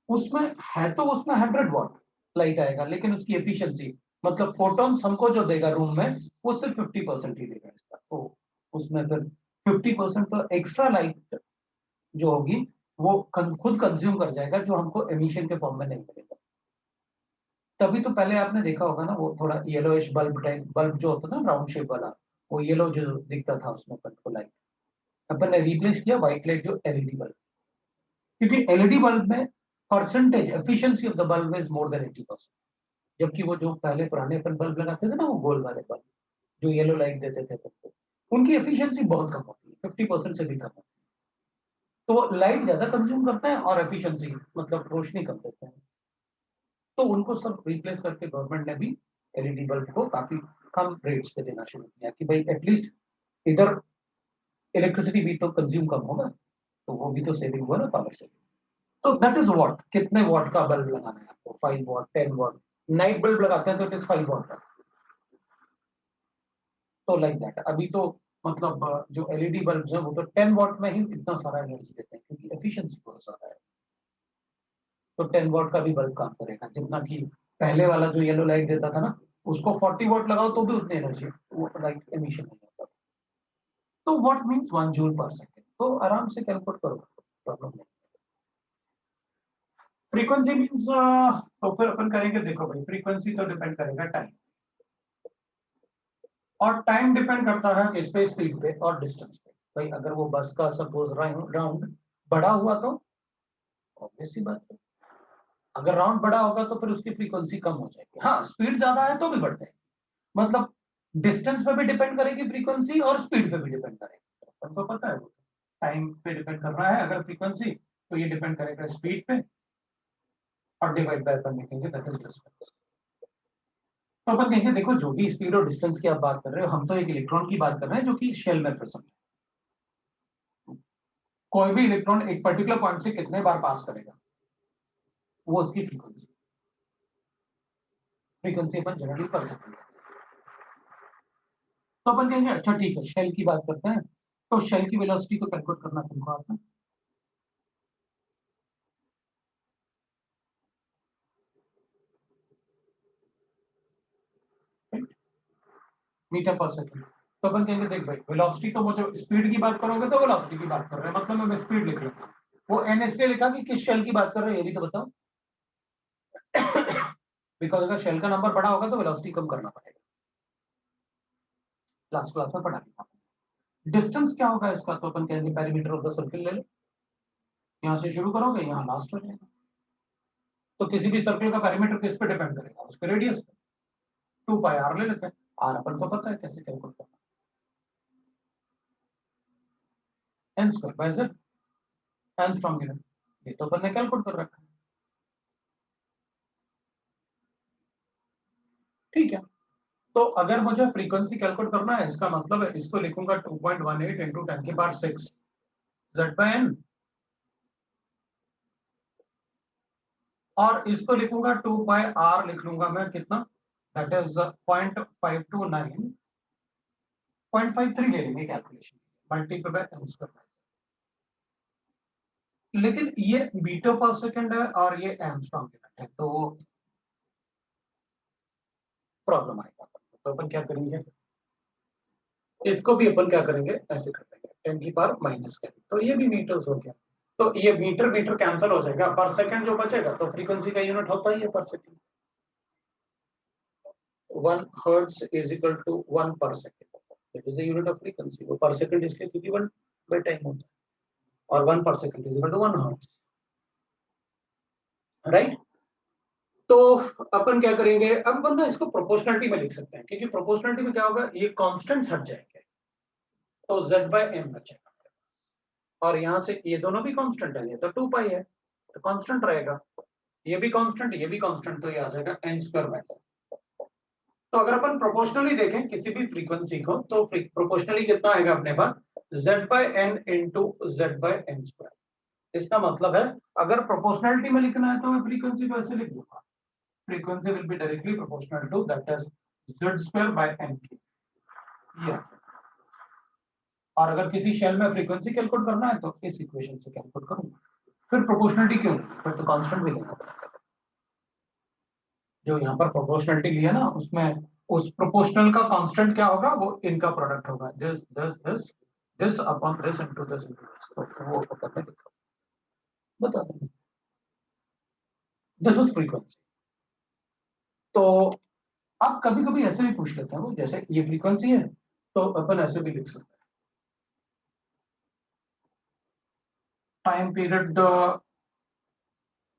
उसमें है तो उसमें 100 वाट लाइट आएगा, लेकिन उसकी एफिशिएंसी मतलब फोटॉन्स हमको जो देगा रूम में वो सिर्फ 50% ही देगा इसका। तो उसमें फिर 50% तो एक्स्ट्रा लाइट जो होगी वो खुद कंज्यूम कर जाएगा, जो हमको एमिशन के फॉर्म में नहीं मिलेगा। तभी तो पहले आपने देखा होगा ना, वो थोड़ा येलोइश बल्ब टाइप बल्ब जो होता था ना, राउंड शेप वाला, वो येलो जो दिखता था उसमें अपन को लाइट, अपन ने रिप्लेस किया व्हाइट लाइट जो एलईडी बल्ब, क्योंकि एलईडी बल्ब में percentage efficiency of the bulb is more than 80%। जबकि वो जो पहले पुराने अपन बल्ब लगाते थे ना, वो गोल वाले बल्ब जो येलो लाइट देते थे सबको, उनकी एफिशिएंसी बहुत कम होती है, 50% से भी कम होती है। तो वो लाइट ज्यादा कंज्यूम करते हैं और एफिशिएंसी मतलब रोशनी कम देते हैं। तो उनको सब रिप्लेस करके गवर्नमेंट ने भी एलईडी बल्ब को काफी कम रेट्स पे देना शुरू किया कि भाई एटलीस्ट इधर इलेक्ट्रिसिटी भी तो कंज्यूम कम होगा, तो वो भी तो सेविंग हुआ ना, पावर सेविंग। तो दैट इज व्हाट, कितने वॉट का बल्ब लगाना है आपको, 5 वॉट, 10 वॉट। नाइट बल्ब लगाते हैं तो इट इज 5 वॉट का। तो लाइक दैट अभी तो मतलब जो एलईडी बल्ब है वो तो 10 वॉट में ही इतना सारा एनर्जी देते हैं, क्योंकि एफिशिएंसी बहुत ज्यादा है। तो 10 वॉट का भी बल्ब काम करेगा, जितना कि पहले वाला जो येलो लाइट देता था ना, उसको 40 वॉट लगाओ तो भी उतनी एनर्जी वो लाइट एमिशन नहीं होता। तो what means 1 joule per second, तो आराम से कैलकुलेट करो, प्रॉब्लम नहीं। फ्रीक्वेंसी मींस तो फिर अपन करेंगे, देखो भाई फ्रीक्वेंसी तो डिपेंड करेगा टाइम, और टाइम डिपेंड करता है किस पे, स्पीड पे और डिस्टेंस पे। भाई अगर वो बस का सपोज राउंड बड़ा हुआ तो ऑब्वियस सी बात है, अगर राउंड बड़ा होगा तो फिर उसकी फ्रीक्वेंसी कम हो जाएगी। हाँ, स्पीड ज्यादा है तो भी बढ़ जाएगी, मतलब डिस्टेंस पे भी डिपेंड करेगी फ्रीक्वेंसी और स्पीड पे भी डिपेंड करेगी। हमको पता है वो टाइम पे डिपेंड कर रहा है अगर फ्रीक्वेंसी, तो ये डिपेंड करेगा स्पीड पे, और डिवाइड बाय अपन लिखेंगे दैट इज डिस्टेंस। तो अपन कहेंगे देखो जो भी स्पीड और डिस्टेंस की आप बात कर रहे हो, हम तो एक इलेक्ट्रॉन की बात कर रहे हैं जो कि शेल में प्रेजेंट है। कोई भी इलेक्ट्रॉन एक पर्टिकुलर पॉइंट से कितने बार पास करेगा वो उसकी फ्रीक्वेंसी, फ्रीक्वेंसी अपन जनरली कर सकते हैं। तो अपन कहेंगे अच्छा ठीक है, शेल की बात करते हैं, तो शेल की वेलोसिटी तो कैलकुलेट करना तुमको आता है। मीटर पर सेकंड। तो अपन कहेंगे देख भाई वेलोसिटी तो मुझे स्पीड की बात करोगे तो वेलोसिटी की बात कर रहे हैं, मतलब मैं स्पीड लिख लेता हूँ। वो एन इसलिए लिखा कि किस शेल की बात कर रहे हैं ये भी तो बताओ। बिकॉज अगर शेल का नंबर बड़ा होगा तो वेलोसिटी कम करना पड़ेगा, लास्ट क्लास में पढ़ा लिखा। डिस्टेंस क्या होगा इसका, तो अपन कहेंगे पेरीमीटर ऑफ द सर्किल ले लो, यहाँ से शुरू करोगे यहाँ लास्ट हो जाएगा। तो किसी भी सर्किल का पेरीमीटर किस पे डिपेंड करेगा, उसके रेडियस पे। 2 पाई आर ले लेते हैं, आर अपन को पता है कैसे कैलकुलेट करना। N square by z, angstrom unit. ये तो अपन ने कैलकुलेट कर रखा है, ठीक है। तो अगर मुझे फ्रीक्वेंसी कैलकुलेट करना है, इसका मतलब है इसको लिखूंगा 2.18 इंटू 10 की पावर 6 जेड बाय एन, और इसको लिखूंगा 2 पाई आर, लिख लूंगा मैं कितना, दैट इज 0.529, 0.53 ले लेंगे calculation, multiply by n square. लेकिन ये मीटर पर सेकंड है और ये एंगस्ट्रॉम यूनिट है, तो प्रॉब्लम आएगा। तो अपन क्या करेंगे, इसको भी अपन क्या करेंगे, ऐसे कर देंगे 10 की पावर माइनस 10, तो ये भी मीटर्स हो गया। तो ये मीटर मीटर कैंसिल हो जाएगा, पर सेकंड जो बचेगा, तो फ्रीक्वेंसी का यूनिट होता ही है per second. 1 hertz is equal to 1 per second, that is the unit of frequency. वो पर सेकंड इसलिए क्योंकि 1 बाय टाइम होता है, और 1 per second is equal to 1 hertz, right. तो अपन क्या करेंगे, अब अपन ना इसको प्रोपोर्शनलिटी में लिख सकते हैं, क्योंकि प्रोपोर्शनलिटी में क्या होगा, ये कांस्टेंट्स हट जाएंगे, तो z बाय m बचेगा, और यहां से ये दोनों भी कांस्टेंट है, ये तो 2 पाई है तो कांस्टेंट रहेगा, ये भी कांस्टेंट, ये भी कांस्टेंट, तो ये आ जाएगा n स्क्वायर बाय। तो अगर अपन प्रोपोर्शनली देखें किसी भी फ्रीक्वेंसी को, तो प्रोपोर्शनली कितना आएगा अपने पास, z by n into z by n square. इसका मतलब है अगर प्रोपोर्शनलिटी में लिखना है तो मैं फ्रीक्वेंसी को ऐसे लिख दूंगा, frequency will be directly proportional to that is z square by n cube। ये, और अगर किसी शेल में फ्रीक्वेंसी कैलकुलेट करना है तो इस इक्वेशन से कैलकुलेट करूंगा। फिर प्रोपोर्शनलिटी क्यों, फिर तो कांस्टेंट भी लेना पड़ेगा। जो यहाँ पर प्रोपोर्शनलिटी लिया ना, उसमें उस प्रोपोर्शनल का कांस्टेंट क्या होगा, वो इनका प्रोडक्ट होगा, this this this this upon this into this into this, तो वो अपन ने लिखा, बता देंगे दिस इज फ्रीक्वेंसी। तो अब कभी कभी ऐसे भी पूछ लेते हैं वो, जैसे ये फ्रीक्वेंसी है तो अपन ऐसे भी लिख सकते हैं, time period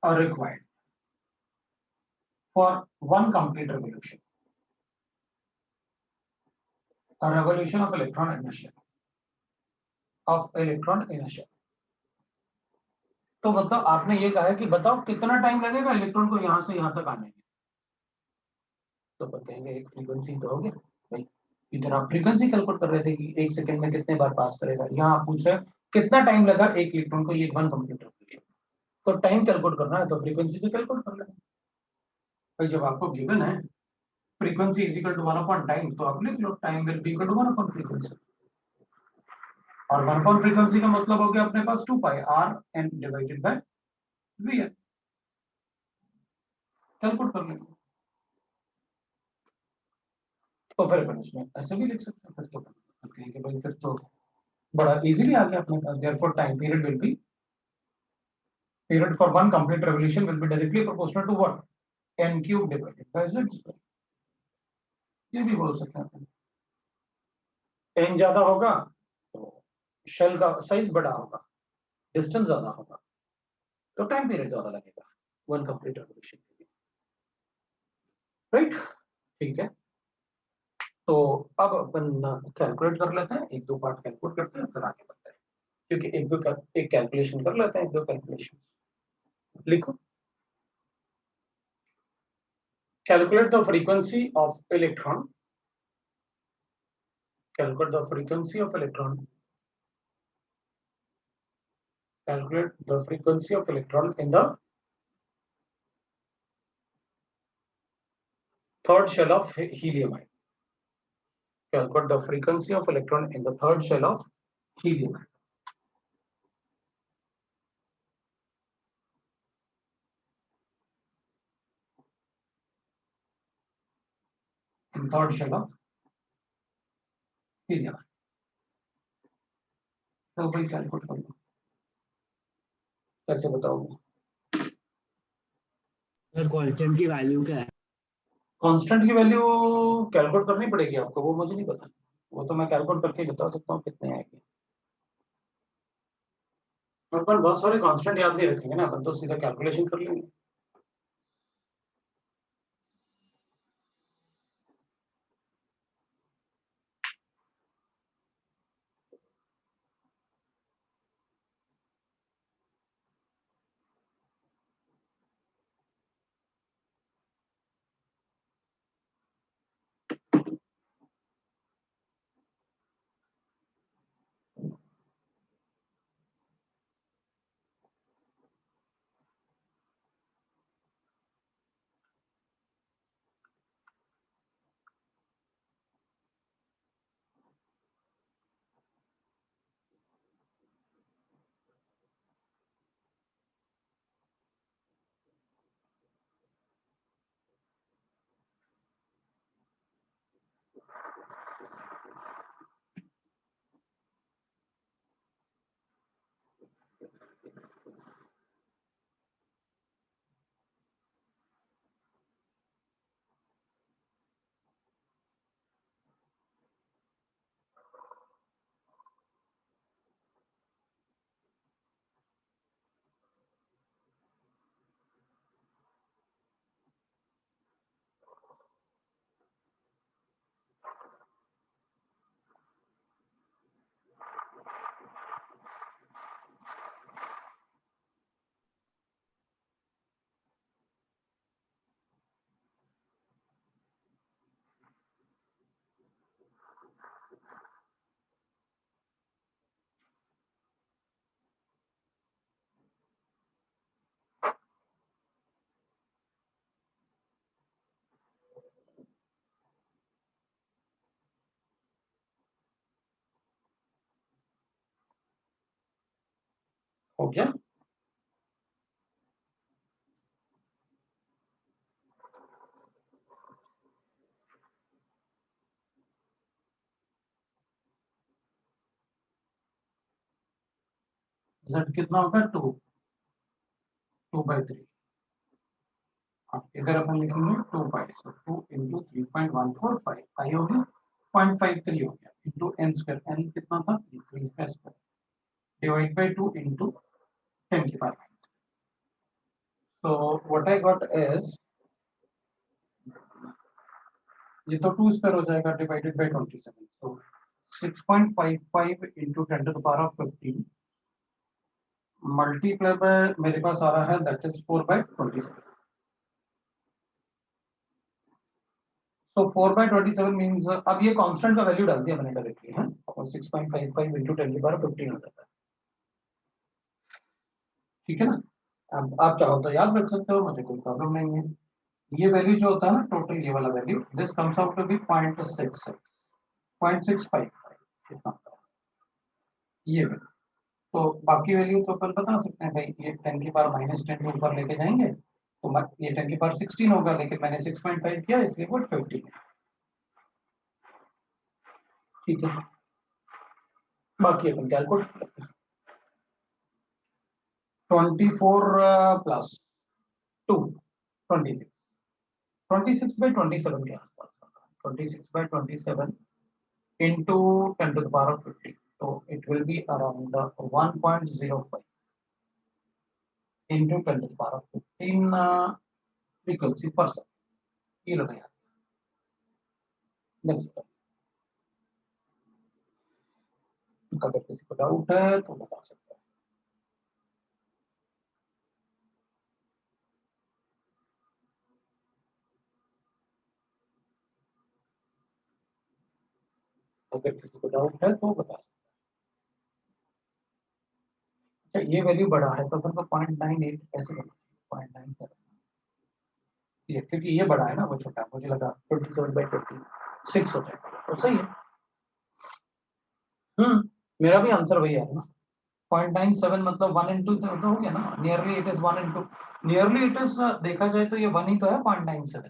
are required for one complete revolution, a revolution of electron in a shell। तो मतलब आपने ये कहा है कि बताओ कितना टाइम लगेगा इलेक्ट्रॉन को यहां से यहां तक आने में, तो अपन कहेंगे एक फ्रीक्वेंसी तो हो गया भाई। इधर आप फ्रीक्वेंसी कैलकुलेट कर रहे थे कि एक सेकंड में कितने बार पास करेगा, यहाँ आप पूछ रहे हैं कितना टाइम लगा एक इलेक्ट्रॉन को ये वन कंप्लीट रेवोल्यूशन। तो टाइम कैलकुलेट करना है तो फ्रीक्वेंसी से कैलकुलेट कर लेना भाई। जब आपको गिवन है frequency is equal to 1 upon time, तो आप लिख लो time will be equal to 1 upon frequency, और 1 अपॉन फ्रीक्वेंसी का मतलब हो गया अपने पास 2 pi r n divided by v n, calculate कर लेंगे। तो फिर अपन इसमें ऐसे भी लिख सकते हैं, फिर तो कहेंगे भाई फिर तो बड़ा इजीली आ गया अपने पास, therefore time period will be, period for one complete revolution will be directly proportional to what, n cube divided by z square। ये भी बोल सकते हैं, n ज्यादा होगा तो शेल का साइज बड़ा होगा, डिस्टेंस ज्यादा होगा तो टाइम पीरियड ज्यादा लगेगा वन कंप्लीट रेवोल्यूशन के लिए, राइट। ठीक है, तो अब अपन कैलकुलेट कर लेते हैं, एक दो पार्ट कैलकुलेट करते हैं फिर आगे बढ़ते हैं, क्योंकि एक कैलकुलेशन कर लेते हैं, एक दो कैलकुलेशन लिखो। Calculate the frequency of electron, calculate the frequency of electron, calculate the frequency of electron in the third shell of helium, calculate the frequency of electron in the third shell of helium, in third shell of helium। तो भाई calculate कर लो, कैसे बताओगे, sir constant की value क्या है? Constant की value calculate करनी पड़ेगी आपको, वो मुझे नहीं पता, वो तो मैं कैलकुलेट करके बता सकता हूँ कितने आएंगे। अपन बहुत सारे कांस्टेंट याद नहीं रखेंगे ना, अपन तो सीधा कैलकुलेशन कर लेंगे। हो गया। z कितना होगा 2/3। इधर अपन लिखेंगे 2 पाई, सो 2 इंटू 3.145 पाई हो गया 0.53 हो गया इंटू n स्क्वायर, n कितना था 3 का स्क्वायर डिवाइड बाय 2 इंटू 10 की power. so what I got is, ये तो 2 स्क्वायर हो जाएगा divided by 27, so 6.55 into 10 to the power of 15 multiply by मेरे पास आ रहा है दैट इज 4/27। So 4/27 मीन्स, अब ये कांस्टेंट का वैल्यू डाल दिया मैंने डायरेक्टली है, और 6.55 इंटू 10 की पावर 15 हो जाता है। ठीक है ना। अब आप चाहो तो याद रख सकते हो, मुझे कोई प्रॉब्लम नहीं है। ये वैल्यू जो होता है ना टोटल, ये वाला value, this comes out to be 0.66 0.655 कितना होता है ये वैल्यू। तो बाकी वैल्यू तो अपन बता सकते हैं भाई, ये 10 की पावर -10 के ऊपर लेके जाएंगे तो ये 10 की पावर 16 होगा, लेकिन मैंने 6.5 किया इसलिए वो 50 है। ठीक है, बाकी अपन कैलकुलेट करते हैं। 24 प्लस 2 26, 26/27 के आसपास, 26/27 into 10 to the power of 50, so it will be around 1.05 into 10 to the power of 15 frequency per second। ये लो भैया, नेक्स्ट। अगर किसी को डाउट है तो बता सकते हैं। अगर किसी को डाउट है तो बता सकते हैं। अच्छा, ये वैल्यू बड़ा है तो अपन को 0.98 कैसे बना, 0.97, ये क्योंकि ये बड़ा है ना, वो छोटा है, मुझे लगा 27/26 हो जाएगा, तो सही है। मेरा भी आंसर वही है ना, 0.97 मतलब 1 इंटू तो हो गया ना, nearly it is 1 into, nearly it is, देखा जाए तो ये 1 ही तो है 0.97,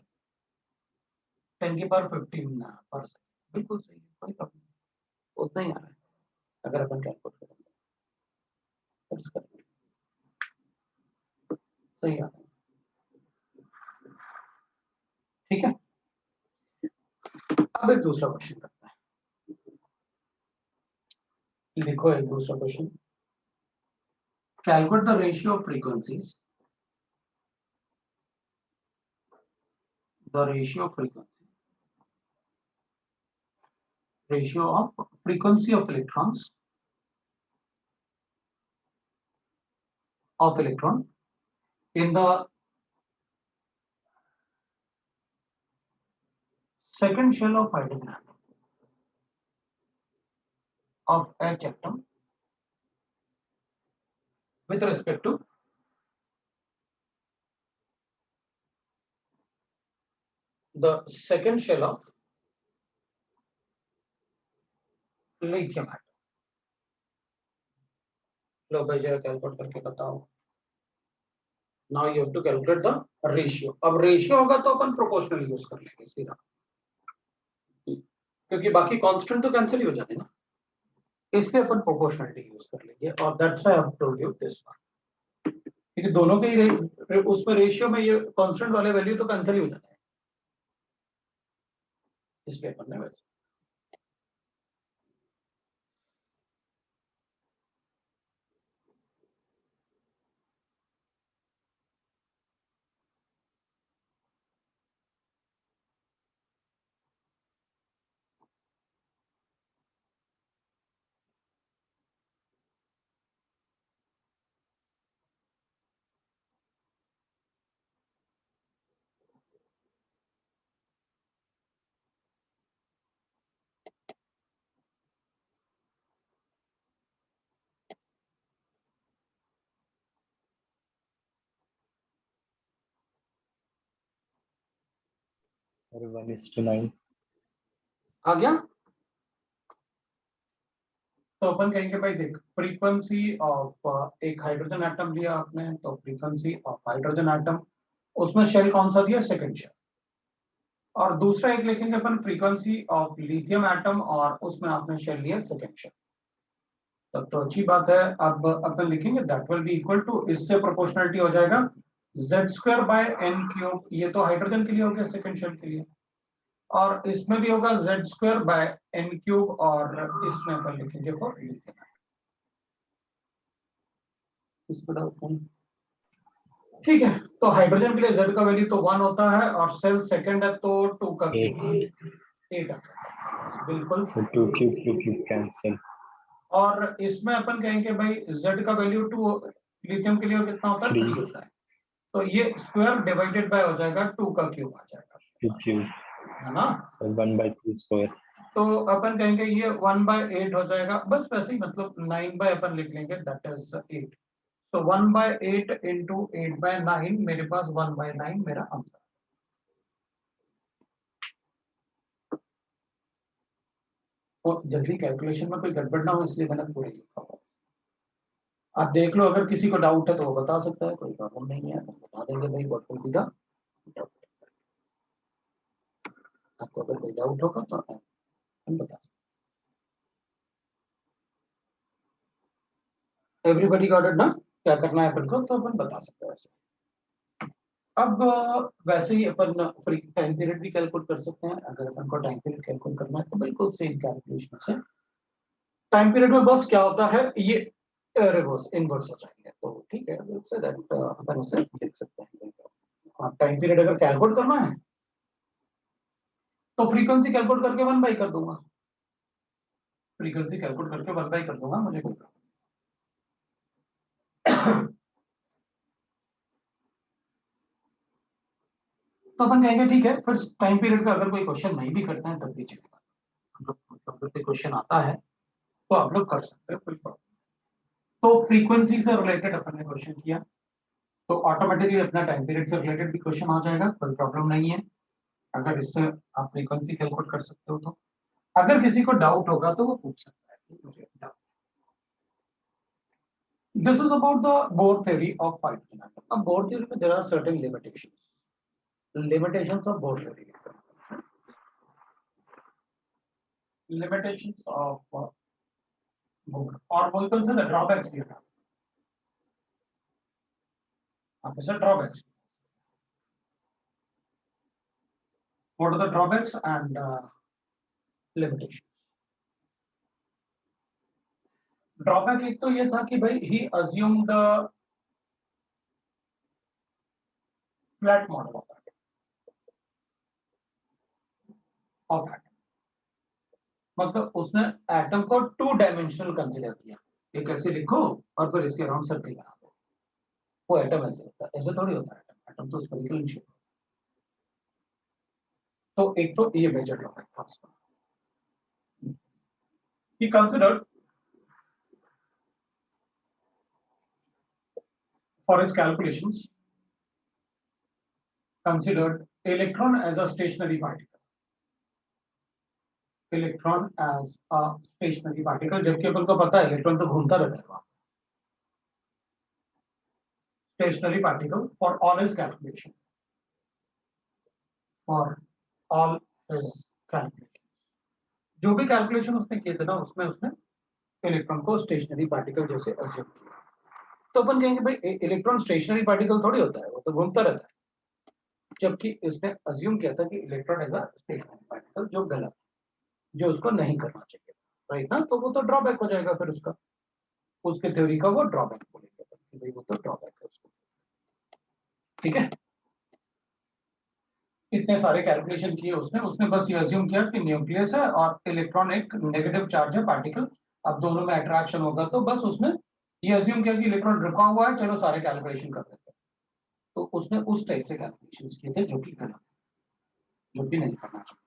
10 की पावर 15 पर सेकंड, बिल्कुल सही है, कोई प्रॉब्लम नहीं, उतना ही आ रहा है अगर अपन कैलकुलेट करेंगे तो इसका सही आ रहा है। ठीक है, अब एक दूसरा क्वेश्चन करते हैं। लिखो एक दूसरा question, calculate the ratio of frequencies, the ratio of frequency, ratio of frequency of electrons, of electron in the second shell of hydrogen atom of H atom with respect to the second shell of lithium atom। लो भाई जरा calculate करके बताओ। Now you have to calculate the ratio. अब ratio होगा तो अपन proportional use कर लेंगे सीधा, क्योंकि बाकी कांस्टेंट तो कैंसिल ही हो जाते हैं ना, इसलिए अपन प्रोपोर्शनलिटी यूज कर लेंगे। और that's why I have told you this one, क्योंकि दोनों के ही उसमें रेशियो में ये कांस्टेंट वाले वैल्यू तो कैंसिल ही हो जाते हैं, इसलिए अपन ने वैसे। सर 1:9। आ गया। तो अपन कहेंगे भाई देख, फ्रीक्वेंसी ऑफ एक हाइड्रोजन एटम लिया आपने, तो फ्रीक्वेंसी ऑफ हाइड्रोजन एटम, उसमें शेल कौन सा दिया, सेकंड शेल। और दूसरा एक लिखेंगे अपन फ्रीक्वेंसी ऑफ लिथियम एटम, और उसमें आपने शेल लिया सेकंड शेल। तब तो अच्छी बात है। अब अपन लिखेंगे that will be equal to, इससे प्रोपोर्शनलिटी हो जाएगा z² बाय n क्यूब, ये तो हाइड्रोजन के लिए हो गया सेकंड शेल के लिए, और इसमें भी होगा z² बाय n क्यूब, और इसमें अपन लिखेंगे फॉर लिथियम। इस पर डाउट नहीं, ठीक है। तो हाइड्रोजन के लिए z का वैल्यू तो 1 होता है, और सेल सेकंड है तो 2 का क्यूब 8 आता है, बिल्कुल। So 2 cube cancel. और इसमें अपन कहेंगे भाई z का वैल्यू 2 लिथियम के लिए कितना होता है, 3 3 होता है, तो ये स्क्वायर डिवाइडेड बाय हो जाएगा 2 का क्यूब आ जाएगा, 2 cube. है ना। So 1/2 square. तो अपन कहेंगे ये 1/8 हो जाएगा, बस वैसे ही, मतलब 9 बाय अपन लिख लेंगे, दैट इज 8। तो 1/8 इंटू 8/9, मेरे पास 1/9 मेरा आंसर। तो जल्दी कैलकुलेशन में कोई गड़बड़ ना हो, इसलिए मैंने पूरे लिखा हुआ। आप देख लो, अगर किसी को डाउट है तो वो बता सकता है, कोई प्रॉब्लम नहीं है, बता देंगे भाई what will be the doubt. आपको अगर कोई डाउट होगा तो हम बता सकते। एवरीबॉडी गॉट इट ना, क्या करना है अपन को, तो अपन बता सकते हैं ऐसे। अब वैसे ही अपन फ्री टाइम पीरियड भी कैलकुलेट कर सकते हैं, अगर अपन को टाइम पीरियड कैलकुलेट करना है तो बिल्कुल सेम कैलकुलेशन से। टाइम पीरियड में बस क्या होता है, ये रिवर्स इनवर्स हो जाएंगे, तो ठीक है, उससे दैट अपन उसे लिख सकते हैं। टाइम पीरियड अगर कैलकुलेट करना है तो फ्रीक्वेंसी कैलकुलेट करके 1/, कर दूंगा, फ्रीक्वेंसी कैलकुलेट करके 1/, कर दूंगा, मुझे कोई तो अपन कहेंगे ठीक है, फिर टाइम पीरियड का अगर कोई क्वेश्चन नहीं भी करते हैं तब भी चलेगा, मतलब कोई क्वेश्चन आता है तो आप लोग कर सकते हैं, कोई प्रॉब्लम। तो फ्रीक्वेंसी से रिलेटेड अपन ने क्वेश्चन किया, तो ऑटोमेटिकली अपना टाइम पीरियड से रिलेटेड भी क्वेश्चन आ जाएगा, कोई प्रॉब्लम नहीं है। अगर इससे आप फ्रीक्वेंसी कैलकुलेट कर सकते हो तो, अगर किसी को डाउट होगा तो वो पूछ सकता है कि मुझे doubt. This is about the Bohr theory of hydrogen atom. अब बोर थ्योरी में there are certain limitations of Bohr theory, limitations of Bohr, और बोलते हैं द ड्रॉबैक्स भी है, आप इसे drawbacks, what are the drawbacks and limitations. Drawback एक तो ये था कि भाई he assumed flat model of atom, मतलब उसने एटम को 2 डायमेंशनल कंसीडर किया, एक ऐसे लिखो और फिर इसके अराउंड सर्कल बना दो, वो एटम ऐसे होता है, ऐसे थोड़ी होता है एटम, एटम तो स्फेरिकल इन शेप। तो एक तो ये मेजर ड्रॉबैक था उसका, he considered for his calculations considered electron as a stationary particle, electron as a stationary particle, जबकि अपन को पता है इलेक्ट्रॉन तो घूमता रहता है, stationary particle for all his calculation, for all his calculation, जो भी कैलकुलेशन उसने किए थे ना, उसमें उसने इलेक्ट्रॉन को स्टेशनरी पार्टिकल जैसे अज्यूम किया। तो अपन कहेंगे भाई इलेक्ट्रॉन स्टेशनरी पार्टिकल थोड़ी होता है, वो तो घूमता रहता है, जबकि इसने अज्यूम किया था कि electron as a stationary particle, जो गलत, जो उसको नहीं करना चाहिए, राइट ना। तो वो तो ड्रॉबैक हो जाएगा फिर उसका, उसके थ्योरी का वो ड्रॉबैक बोलेंगे कि भाई वो तो ड्रॉबैक है उसको, ठीक है। इतने सारे कैलकुलेशन किए उसने उसने बस ये अज्यूम किया कि न्यूक्लियस है और इलेक्ट्रॉन एक नेगेटिव चार्ज है पार्टिकल, अब दोनों में अट्रैक्शन होगा, तो बस उसने ये अज्यूम किया कि इलेक्ट्रॉन रुका हुआ है, चलो सारे कैलकुलेशन कर देते हैं। तो उसने उस टाइप से कैलकुलेशन किए थे जो कि गलत, जो कि नहीं करना चाहिए।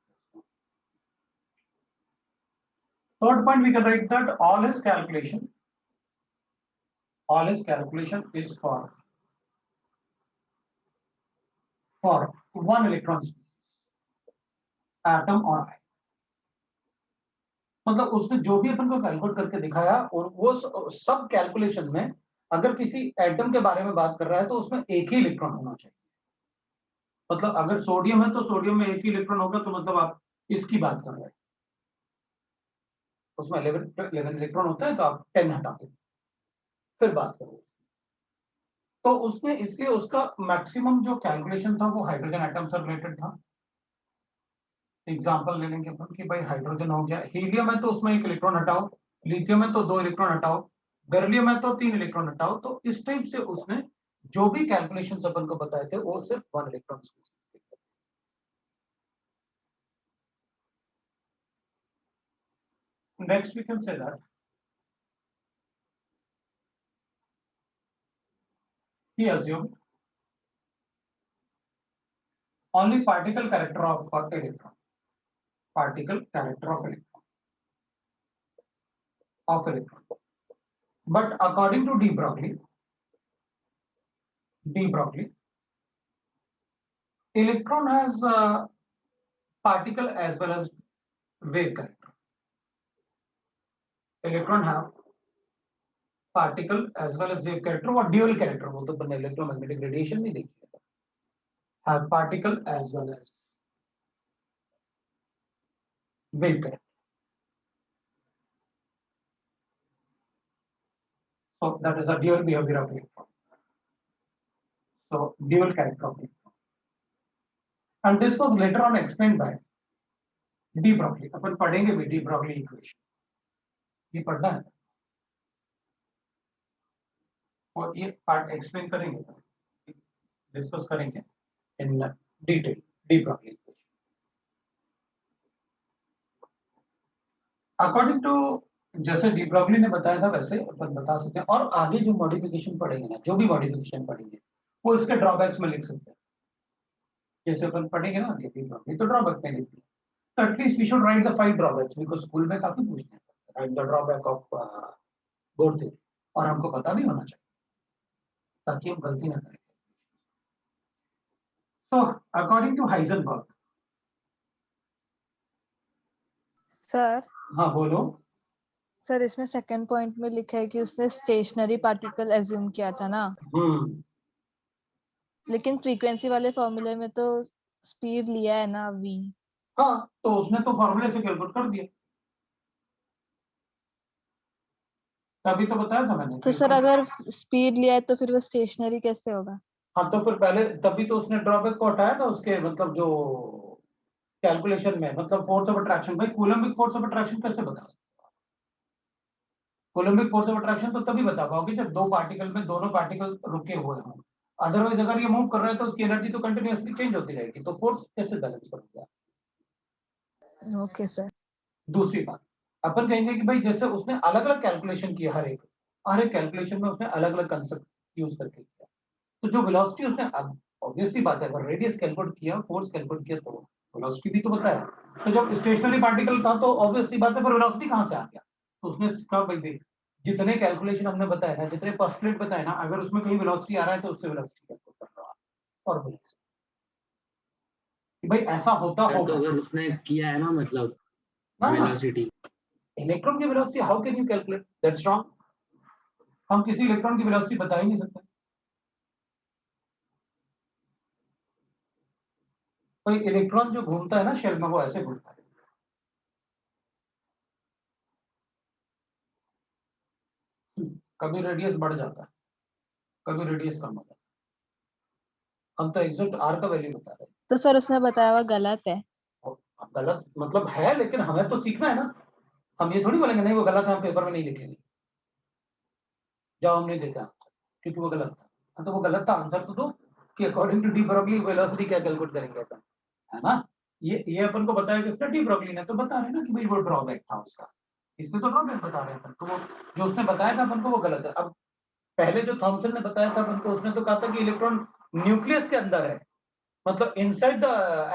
Third point, we can write that all his calculation is for one electron species, atom or ion. मतलब उसने जो भी अपन को कैलकुलेट करके दिखाया और वो सब कैलकुलेशन में अगर किसी एटम के बारे में बात कर रहा है तो उसमें एक ही इलेक्ट्रॉन होना चाहिए। मतलब अगर सोडियम है तो सोडियम में एक ही इलेक्ट्रॉन होगा, तो मतलब आप इसकी बात कर रहे हैं, उसमें 11 इलेक्ट्रॉन होता है तो आप 10 हटा दो, फिर बात करो। तो उसने इसलिए उसका मैक्सिमम जो कैलकुलेशन था वो हाइड्रोजन एटम से रिलेटेड था। एग्जांपल ले लेंगे अपन कि भाई हाइड्रोजन हो गया, हीलियम है तो उसमें एक इलेक्ट्रॉन हटाओ, लिथियम है तो 2 इलेक्ट्रॉन हटाओ, बेरिलियम है तो 3 इलेक्ट्रॉन हटाओ। तो इस टाइप से उसने जो भी कैलकुलेशंस अपन को बताए थे वो सिर्फ 1 electron. Next we can say that he assumed only particle character of electron, particle character of electron. But according to De Broglie, electron has particle as well as wave character. Electron have particle as well as wave character or dual character, वो तो अपन electromagnetic radiation में देखिए, have particle as well as wave character. So that is a dual behavior of electron. So dual character of electron. And this was later on explained by De Broglie. अपन पढ़ेंगे भी De Broglie equation, ये पढ़ना है और ये part explain करेंगे, discuss करेंगे in detail De Broglie equation. According to जैसे De Broglie ने बताया था वैसे अपन बता सकते हैं, और आगे जो मॉडिफिकेशन पढ़ेंगे ना, जो भी मॉडिफिकेशन पढ़ेंगे वो इसके ड्रॉबैक्स में लिख सकते हैं। जैसे अपन पढ़ेंगे ना आगे De Broglie तो ड्रॉबैक में लिखते हैं, तो at least we should write the 5 drawbacks, because school में काफी पूछते हैं right the drawback of Bohr theory, और हमको पता भी होना चाहिए ताकि हम गलती ना करें। तो अकॉर्डिंग टू हाइजेनबर्ग, सर हाँ बोलो। सर इसमें सेकंड पॉइंट में लिखा है कि उसने स्टेशनरी पार्टिकल एज्यूम किया था ना, लेकिन फ्रीक्वेंसी वाले फॉर्मूले में तो स्पीड लिया है ना v। हाँ तो उसने तो फॉर्मूले से कैलकुलेट कर दिया, तभी तो बताया था मैंने। तो सर अगर स्पीड लिया है तो फिर वो स्टेशनरी कैसे होगा? हाँ तो फिर पहले तभी तो उसने ड्रॉबैक को हटाया था उसके, मतलब जो कैलकुलेशन में, मतलब फोर्स ऑफ अट्रैक्शन। भाई कूलम्बिक फोर्स ऑफ अट्रैक्शन कैसे बता सकते हो? कूलम्बिक फोर्स ऑफ अट्रैक्शन तो तभी बता पाओगे जब दो पार्टिकल में दोनों पार्टिकल रुके हुए हों, अदरवाइज अगर ये मूव कर रहा है तो उसकी एनर्जी तो कंटिन्यूअसली चेंज होती रहेगी, तो फोर्स कैसे बैलेंस करोगे? Okay sir. दूसरी बात अपन कहेंगे कि भाई जैसे उसने अलग अलग कैलकुलेशन किया, हर एक कैलकुलेशन में उसने अलग अलग कंसेप्ट यूज करके किया, तो जो वेलोसिटी उसने, अब ऑब्वियसली बात है अगर रेडियस कैलकुलेट किया, फोर्स कैलकुलेट किया, तो वेलोसिटी भी तो बताया। तो जब स्टेशनरी पार्टिकल था तो ऑब्वियसली बात है फिर वेलोसिटी कहां से आ गया? तो उसने कहा भाई देख, जितने कैलकुलेशन हमने बताया ना, जितने पोस्टुलेट बताए ना, अगर उसमें कहीं वेलोसिटी आ रहा है तो उससे वेलोसिटी कैलकुलेट कर रहा है, और बोले कि भाई ऐसा होता तो होगा अगर उसने किया है ना, मतलब ना। वेलोसिटी, इलेक्ट्रॉन की velocity how can you calculate? That's wrong. हम किसी इलेक्ट्रॉन की वेलोसिटी बता ही नहीं सकते। कोई इलेक्ट्रॉन जो घूमता है ना शेल में, वो ऐसे घूमता है, कभी रेडियस बढ़ जाता है, कभी रेडियस कम हो जाता है। हम तो एग्जैक्ट आर का वैल्यू बता रहे हैं। तो सर उसने बताया हुआ गलत है? और गलत मतलब है, लेकिन हमें तो सीखना है ना। हम ये थोड़ी बोलेंगे नहीं वो गलत है, हम पेपर में नहीं लिखेंगे जवाब नहीं देता क्योंकि वो गलत था। हाँ, तो वो गलत था, आंसर तो दो कि according to de Broglie velocity क्या कैलकुलेट करेंगे अपन, है ना। ये अपन को बताया किसने? डी ब्रोगली ने। तो बता रहे ना कि भाई वो ड्रॉबैक था उसका, इसलिए तो ड्रॉबैक बता रहे हैं। तो वो जो उसने बताया था अपन को वो गलत है। अब पहले जो थॉमसन ने बताया था अपन को, उसने तो कहा था कि इलेक्ट्रॉन न्यूक्लियस के अंदर है, मतलब इनसाइड द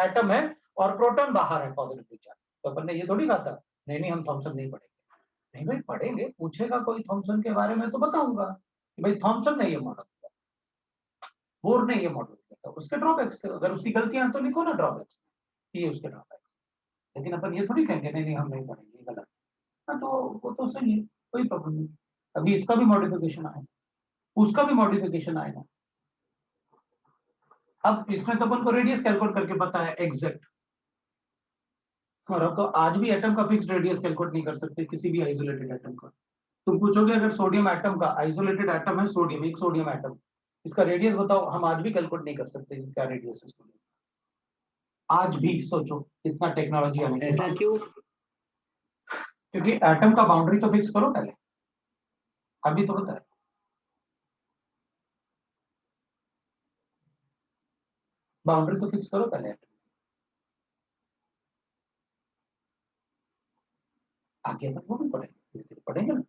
एटम है और प्रोटॉन बाहर है पॉजिटिव चार्ज। तो अपन ने ये थोड़ी कहा था नहीं नहीं हम थॉमसन नहीं पढ़ेंगे। नहीं भाई पढ़ेंगे, पूछेगा कोई थॉमसन के बारे में तो बताऊंगा कि भाई थॉमसन ने ये मॉडल किया, बोर ने ये मॉडल किया था, उसके ड्रॉबैक्स थे, अगर उसकी गलतियां तो लिखो ना ड्रॉबैक्स, ये उसके ड्रॉबैक्स। लेकिन अपन ये थोड़ी कहेंगे नहीं नहीं हम नहीं पढ़ेंगे, गलत। हाँ तो वो तो सही है, कोई प्रॉब्लम नहीं। अभी इसका भी मॉडिफिकेशन आएगा, उसका भी मॉडिफिकेशन आएगा। अब इसमें तो अपन को रेडियस कैलकुलेट करके पता है एग्जैक्ट, और अब तो आज भी एटम का फिक्स्ड रेडियस कैलकुलेट नहीं कर सकते किसी भी आइसोलेटेड एटम का। तुम पूछोगे अगर सोडियम एटम का, आइसोलेटेड एटम है सोडियम, एक सोडियम एटम, इसका रेडियस बताओ, हम आज भी कैलकुलेट नहीं कर सकते कि क्या रेडियस है सोडियम। आज भी सोचो कितना टेक्नोलॉजी आने के ऐसा बाद। क्यों? क्योंकि एटम का बाउंड्री तो फिक्स करो पहले, अभी तो बताए। बाउंड्री तो फिक्स करो पहले, आगे अपन वो भी पढ़ेंगे, पढ़ेंगे ना,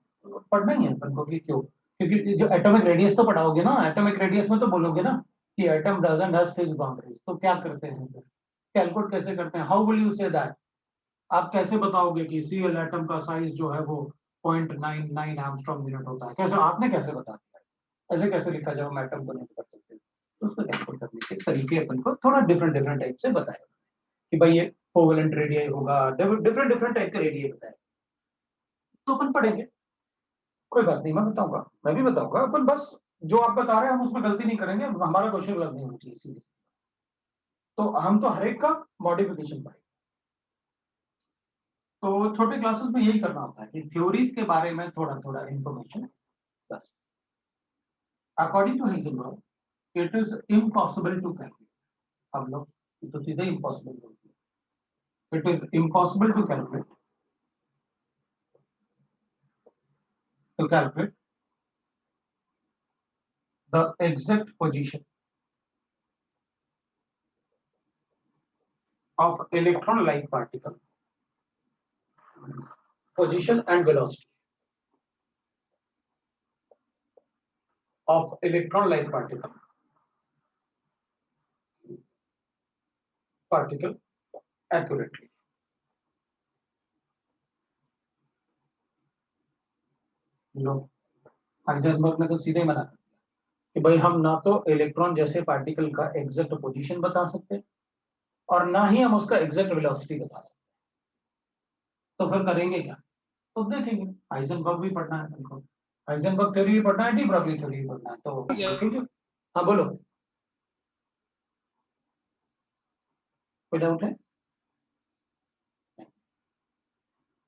पढ़ना ही है अपन को कि क्यों, क्योंकि जो एटॉमिक रेडियस तो पढ़ाओगे ना, एटॉमिक रेडियस में तो बोलोगे ना कि atom doesn't have fixed boundaries, तो क्या करते हैं फिर, कैलकुलेट कैसे करते हैं, how will you say that, आप कैसे बताओगे कि सीएल एटम का साइज जो है वो 0.99 एंगस्ट्रॉम मिनट होता है, कैसे आपने कैसे बता दिया, ऐसे कैसे लिखा जाए, हम एटम को नहीं कर सकते, तो उसको कैलकुलेट करने के तरीके अपन को थोड़ा डिफरेंट डिफरेंट टाइप से बताए कि भाई ये कोवेलेंट रेडियस होगा, डिफरेंट डिफरेंट टाइप के रेडियस बताए, तो अपन पढ़ेंगे, कोई बात नहीं, मैं बताऊंगा, मैं भी बताऊंगा, अपन बस जो आप बता रहे हैं हम उसमें गलती नहीं करेंगे, हमारा क्वेश्चन गलत नहीं होना चाहिए इसीलिए, तो हम तो हर एक का मॉडिफिकेशन पढ़ेंगे। तो छोटे क्लासेस में यही करना होता है कि थ्योरीज के बारे में थोड़ा थोड़ा इंफॉर्मेशन, बस। According to Heisenberg it is impossible to calculate, हम लोग तो सीधे इम्पॉसिबल बोलते हैं, it is impossible to calculate the exact position of electron like particle, position and velocity of electron like particle accurately। लो, हाइजेनबर्ग ने तो सीधे मना कर दिया कि भाई हम ना तो इलेक्ट्रॉन जैसे पार्टिकल का एग्जैक्ट पोजीशन बता सकते और ना ही हम उसका एग्जैक्ट वेलोसिटी बता सकते, तो फिर करेंगे क्या, तो देखेंगे, हाइजेनबर्ग भी पढ़ना है तुमको, हाइजेनबर्ग थ्योरी भी पढ़ना है, डी ब्रॉगली थ्योरी भी पढ़ना है, तो देखेंगे। हाँ बोलो, कोई डाउट है?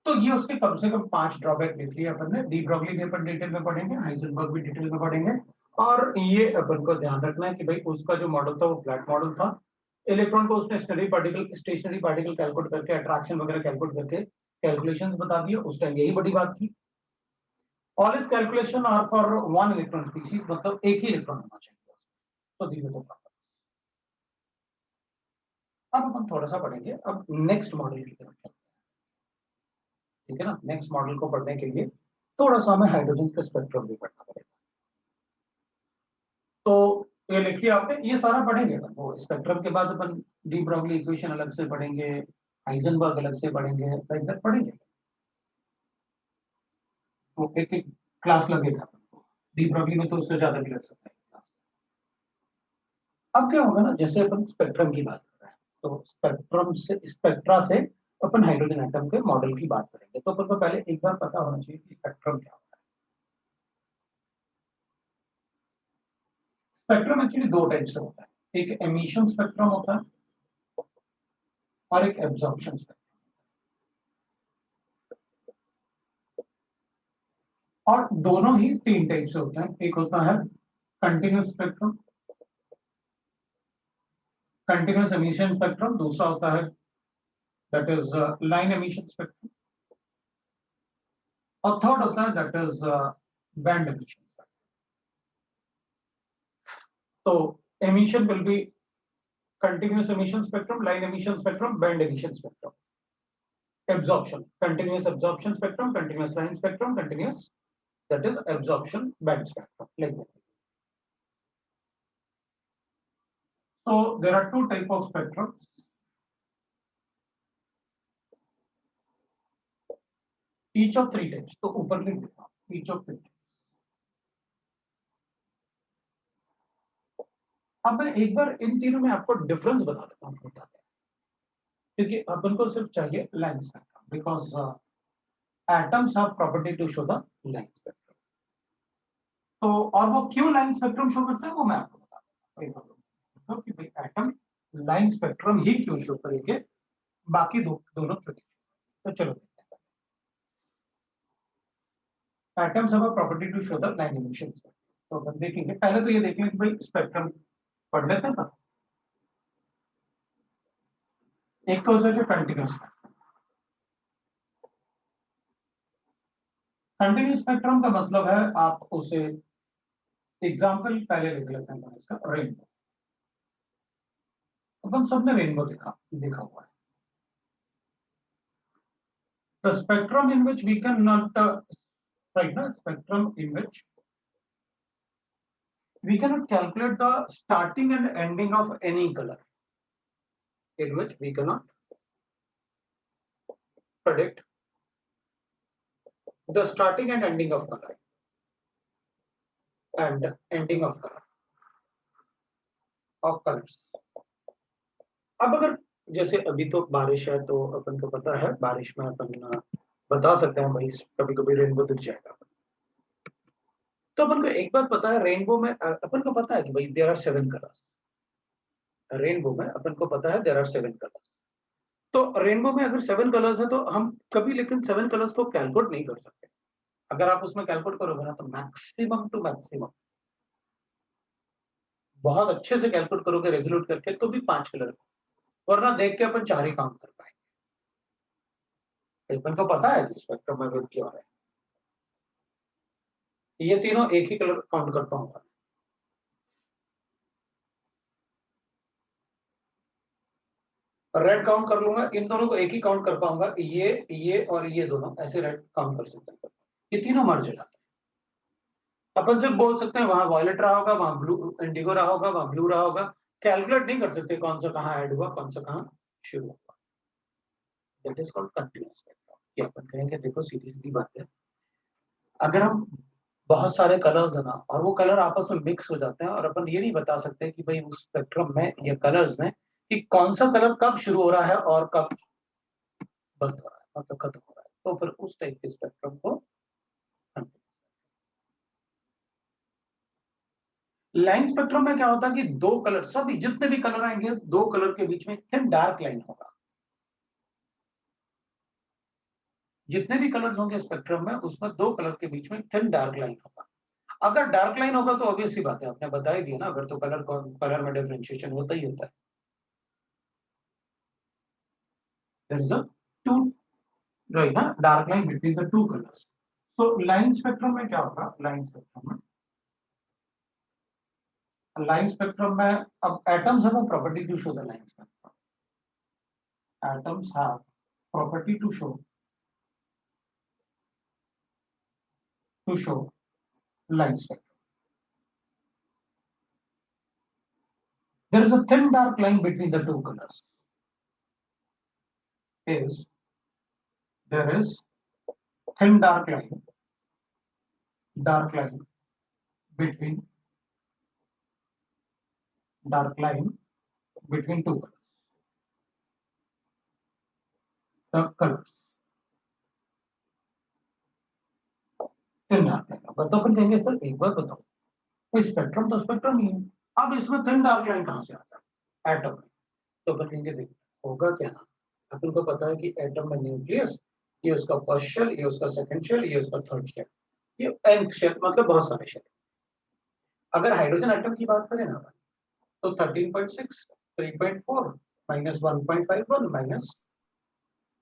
तो ये उसके कम से कम 5 ड्रॉबैक लिख लिया अपन ने, डी ब्रॉगली भी अपन डिटेल में पढ़ेंगे, हाइजेनबर्ग भी डिटेल में पढ़ेंगे, और ये अपन को ध्यान रखना है कि भाई उसका जो मॉडल था वो फ्लैट मॉडल था, इलेक्ट्रॉन को उसने स्टेशनरी पार्टिकल कैलकुलेट करके, अट्रैक्शन वगैरह कैलकुलेट करके कैलकुलेशंस बता दिए, उस टाइम यही बड़ी बात थी। All is calculation are for one electron species, मतलब एक ही इलेक्ट्रॉन होना चाहिए, तो धीरे तो अब अपन थोड़ा सा पढ़ेंगे, अब नेक्स्ट मॉडल की तरफ चलते हैं, ठीक है ना। नेक्स्ट मॉडल को पढ़ने के लिए थोड़ा सा हमें हाइड्रोजन का स्पेक्ट्रम भी पढ़ना पड़ेगा, तो ये लिख लिया आपने, ये सारा पढ़ेंगे अपन, वो स्पेक्ट्रम के बाद अपन डी ब्रॉगली इक्वेशन अलग से पढ़ेंगे, हाइजेनबर्ग अलग से पढ़ेंगे, लाइक दैट पढ़ेंगे, तो एक एक क्लास लगेगा अपन को, डी ब्रॉगली में तो उससे ज्यादा भी लग सकता है क्लास। अब क्या होगा ना, जैसे अपन स्पेक्ट्रम की बात कर रहे हैं, तो स्पेक्ट्रम से, स्पेक्ट्रा से अपन हाइड्रोजन एटम के मॉडल की बात करेंगे, तो अपन को पहले एक बार पता होना चाहिए कि स्पेक्ट्रम क्या होता है। स्पेक्ट्रम एक्चुअली दो टाइप से होता है, एक एमिशन स्पेक्ट्रम होता है और एक एब्जॉर्प्शन स्पेक्ट्रम, और दोनों ही 3 टाइप से होते हैं, एक होता है continuous spectrum, continuous emission spectrum, दूसरा होता है that is line emission spectrum, और थर्ड होता है that is band emission spectrum. तो emission will be continuous emission spectrum, line emission spectrum, band emission spectrum. Absorption, continuous absorption spectrum, continuous line spectrum, continuous, that is absorption band spectrum, like that. So there are two type of spectrums. Each of 3 types. तो ऊपर लिख देता हूं, each of 3 types. अब मैं एक बार इन तीनों में आपको डिफरेंस बता देता हूं, क्योंकि अपन को सिर्फ चाहिए line spectrum, because atoms have property to show the line spectrum. तो और वो क्यों लाइन स्पेक्ट्रम शो करता है वो मैं आपको बताता हूँ कि भाई एटम लाइन स्पेक्ट्रम ही क्यों शो करेंगे, बाकी दोनों क्यों नहीं। तो चलो देखते हैं। Atoms have a property to show the line emission spectrum. तो हम देखेंगे, पहले तो ये देख लें कि भाई स्पेक्ट्रम पढ़ लेते हैं ना। एक तो हो जाएगा कंटिन्यूस स्पेक्ट्रम। कंटिन्यूस स्पेक्ट्रम का मतलब है आप उसे एग्जाम्पल पहले लिख लेते हैं इसका, रेनबो। अपन सबने रेनबो देखा हुआ है। The spectrum in which we cannot spectrum in which we cannot calculate the starting and ending of any color, in which we cannot predict the starting and ending of color and ending of colors. अब अगर जैसे अभी तो बारिश है, तो अपन को पता है बारिश में अपन बता सकते हैं भाई कभी कभी रेनबो दिख जाएगा। तो अपन को एक बात पता है, रेनबो में अपन को पता है कि भाई देयर आर 7 कलर्स। रेनबो में अपन को पता है देयर आर 7 कलर्स। तो रेनबो में अगर 7 कलर्स है तो हम कभी लेकिन 7 कलर्स को कैलकुलेट नहीं कर सकते। अगर आप उसमें कैलकुलेट करोगे ना तो मैक्सिमम टू मैक्सिमम बहुत अच्छे से कैलकुलेट करोगे रेजोल्यूट करके तो भी 5 कलर, वरना देख के अपन 4 ही काउंट कर पाएंगे। अपन को पता है कि स्पेक्ट्रम में क्या है, ये तीनों एक ही कलर काउंट करता हूँ। रेड काउंट कर लूंगा, इन दोनों को एक ही काउंट कर पाऊंगा, ये और ये दोनों ऐसे रेड काउंट कर सकते हैं। ये तीनों मर्ज हो जाते हैं। अपन सिर्फ बोल सकते हैं वहां वॉयलेट रहा होगा, वहां ब्लू इंडिगो रहा होगा, वहां ब्लू रहा होगा। कैलकुलेट नहीं कर सकते कौन सा कहाँ ऐड हुआ, कौन सा कहाँ शुरू हुआ। That is called continuous spectrum. अपन कहेंगे देखो सीधी सीधी बात है, अगर हम बहुत सारे कलर्स है ना और वो कलर आपस में मिक्स हो जाते हैं और अपन ये नहीं बता सकते कि भाई उस स्पेक्ट्रम में या कलर्स में कि कौन सा कलर कब शुरू हो रहा है और कब बंद हो रहा है, मतलब खत्म हो रहा है, तो फिर उस टाइप के स्पेक्ट्रम को लाइन स्पेक्ट्रम में क्या होता है कि दो कलर, सभी जितने भी कलर आएंगे दो कलर के बीच में थिन डार्क लाइन होगा। जितने भी कलर्स होंगे स्पेक्ट्रम में उसमें दो कलर के बीच में थिन डार्क लाइन होगा। अगर डार्क लाइन होगा तो ऑब्वियस सी बात है, आपने बता ही दिया ना, अगर तो कलर में डिफरेंशिएशन होता ही होता है। There is a two right ना dark line between the two colours. तो लाइन स्पेक्ट्रम में क्या होगा, लाइन स्पेक्ट्रम में अब atoms have a property to show the line spectrum. Atoms have property to show line spectrum. There is a thin dark line between the two colors. There is thin dark line between two colors. The colors. Thin dark line होगा। तो अपन कहेंगे sir एक बार बताओ, तो spectrum तो spectrum ही है, अब इसमें थिन डार्क लाइन कहां से आता है एटम में। तो अपन कहेंगे देखो होगा क्या ना, अपन को पता है कि एटम में न्यूक्लियस, ये उसका फर्स्ट शेल, ये उसका सेकंड शेल, ये उसका थर्ड शेल, ये nth शेल, मतलब बहुत सारे शेल। अगर हाइड्रोजन एटम की बात करें ना तो 13.6, 3.4, -1.51,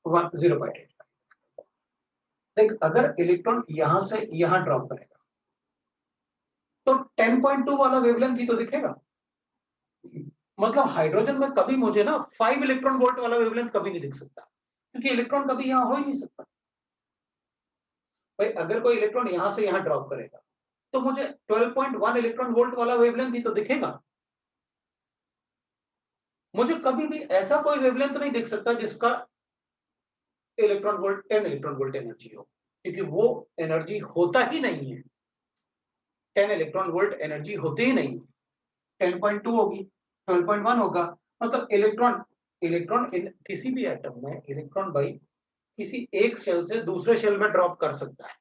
-0.8। देख अगर इलेक्ट्रॉन यहां से यहां ड्रॉप करेगा तो 10.2 वाला वेवलेंथ ही तो दिखेगा। मतलब हाइड्रोजन में कभी मुझे ना 5 इलेक्ट्रॉन वोल्ट वाला वेवलेंथ कभी नहीं दिख सकता, क्योंकि इलेक्ट्रॉन कभी यहां हो ही नहीं सकता। भाई अगर कोई इलेक्ट्रॉन यहां से यहां ड्रॉप करेगा तो मुझे 12.1 इलेक्ट्रॉन वोल्ट वाला वेवलेंथ ही तो दिखेगा। मुझे कभी भी ऐसा कोई वेवलेंथ नहीं दिख सकता जिसका 10 इलेक्ट्रॉन वोल्ट एनर्जी हो, क्योंकि वो एनर्जी होता ही नहीं है। 10 इलेक्ट्रॉन वोल्ट एनर्जी होती ही नहीं। 10.2 होगी, 12.1 होगा, मतलब इलेक्ट्रॉन किसी भी एटम में इलेक्ट्रॉन बाई किसी एक शेल से दूसरे शेल में ड्रॉप कर सकता है।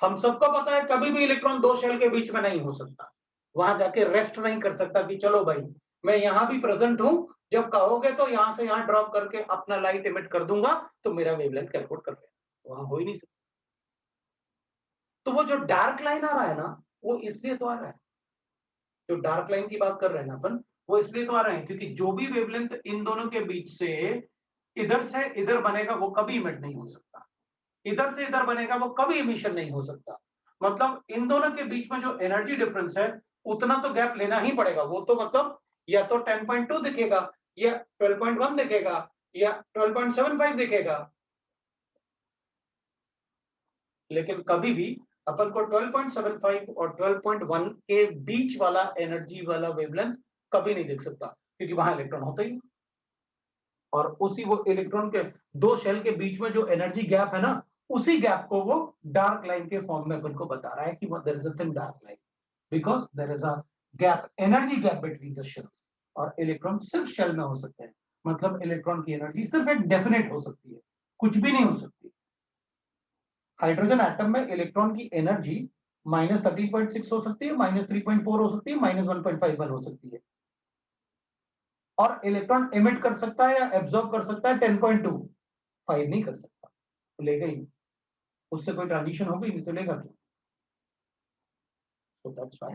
हम सबको पता है कभी भी इलेक्ट्रॉन दो शेल के बीच में नहीं हो सकता, वहां जाके रेस्ट नहीं कर सकता कि चलो भाई मैं यहां भी प्रेजेंट हूं, जब कहोगे तो यहां से यहां ड्रॉप करके अपना लाइट इमिट कर दूंगा तो मेरा वेवलेंथ कैलकुलेट कर लेगा, वहां हो ही नहीं सकता। तो वो जो डार्क लाइन आ रहा है ना, वो इसलिए तो आ रहा है, जो डार्क लाइन की बात कर रहे हैं ना अपन, वो इसलिए तो आ रहे हैं क्योंकि जो भी वेवलेंथ इन दोनों के बीच से इधर बनेगा वो कभी इमिट नहीं हो सकता, इधर से इधर बनेगा वो कभी इमिशन नहीं हो सकता। मतलब इन दोनों के बीच में जो एनर्जी डिफरेंस है उतना तो गैप लेना ही पड़ेगा, वो तो मतलब या तो 10.2 दिखेगा या 12.1 दिखेगा या 12.75 दिखेगा, लेकिन कभी भी अपन को 12.75 और 12.1 के बीच वाला एनर्जी वाला वेवलेंथ कभी नहीं दिख सकता, क्योंकि वहां इलेक्ट्रॉन होता ही नहीं। और उसी वो इलेक्ट्रॉन के दो शेल के बीच में जो एनर्जी गैप है ना, उसी गैप को वो डार्क लाइन के फॉर्म में अपन को बता रहा है कि there is a thin dark line because there is a gap, energy gap between the shells. और इलेक्ट्रॉन सिर्फ शेल में हो सकते हैं, मतलब इलेक्ट्रॉन की एनर्जी सिर्फ एक डेफिनेट हो सकती है, कुछ भी नहीं हो सकती। हाइड्रोजन एटम में इलेक्ट्रॉन की एनर्जी -13.6 हो सकती है, -3.4 हो सकती है, -1.51 हो सकती है, और इलेक्ट्रॉन एमिट कर सकता है या एब्जॉर्ब कर सकता है 10.2, 5 नहीं कर सकता, तो लेगा ही नहीं, उससे कोई ट्रांजिशन हो गई नहीं तो लेगा क्यों। तो दैट्स व्हाई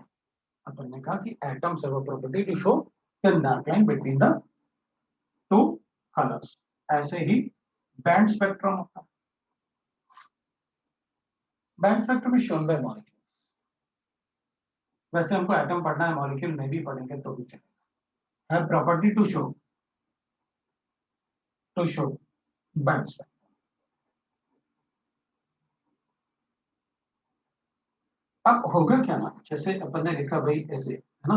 अपन ने कहा कि atoms have a property to show thin dark line between the two colours. ऐसे ही बैंड स्पेक्ट्रम होता है, band spectrum is shown by molecule. वैसे हमको एटम पढ़ना है, मॉलिक्यूल में भी पढ़ेंगे तो भी चलेगा। Have property to show band spectrum. अब होगा क्या ना, जैसे अपन ने लिखा भाई ऐसे है ना,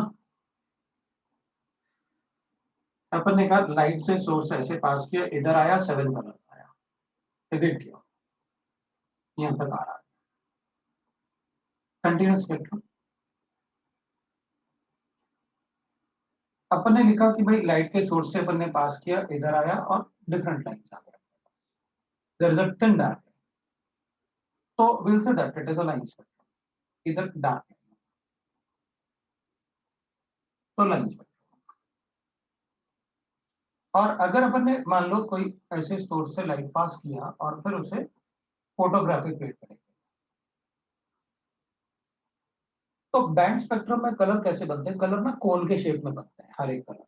अपन ने कहा लाइट से सोर्स ऐसे पास किया, इधर आया 7 कलर आया, इधर किया यहां तक आ रहा है कंटिन्यूस स्पेक्ट्रम। अपन ने लिखा कि भाई लाइट के सोर्स से अपन ने पास किया, इधर आया और डिफरेंट लाइन्स आ गया, there is a thin dark, तो will say that it is a line spectrum, इधर डार्क तो लाइन स्पेक्ट्रम। और अगर अपन ने मान लो कोई ऐसे सोर्स से लाइट पास किया और फिर उसे फोटोग्राफिक प्लेट करेंगे, तो बैंड स्पेक्ट्रम में कलर कैसे बनते हैं, कलर ना कोन के शेप में बनते हैं, हर एक कलर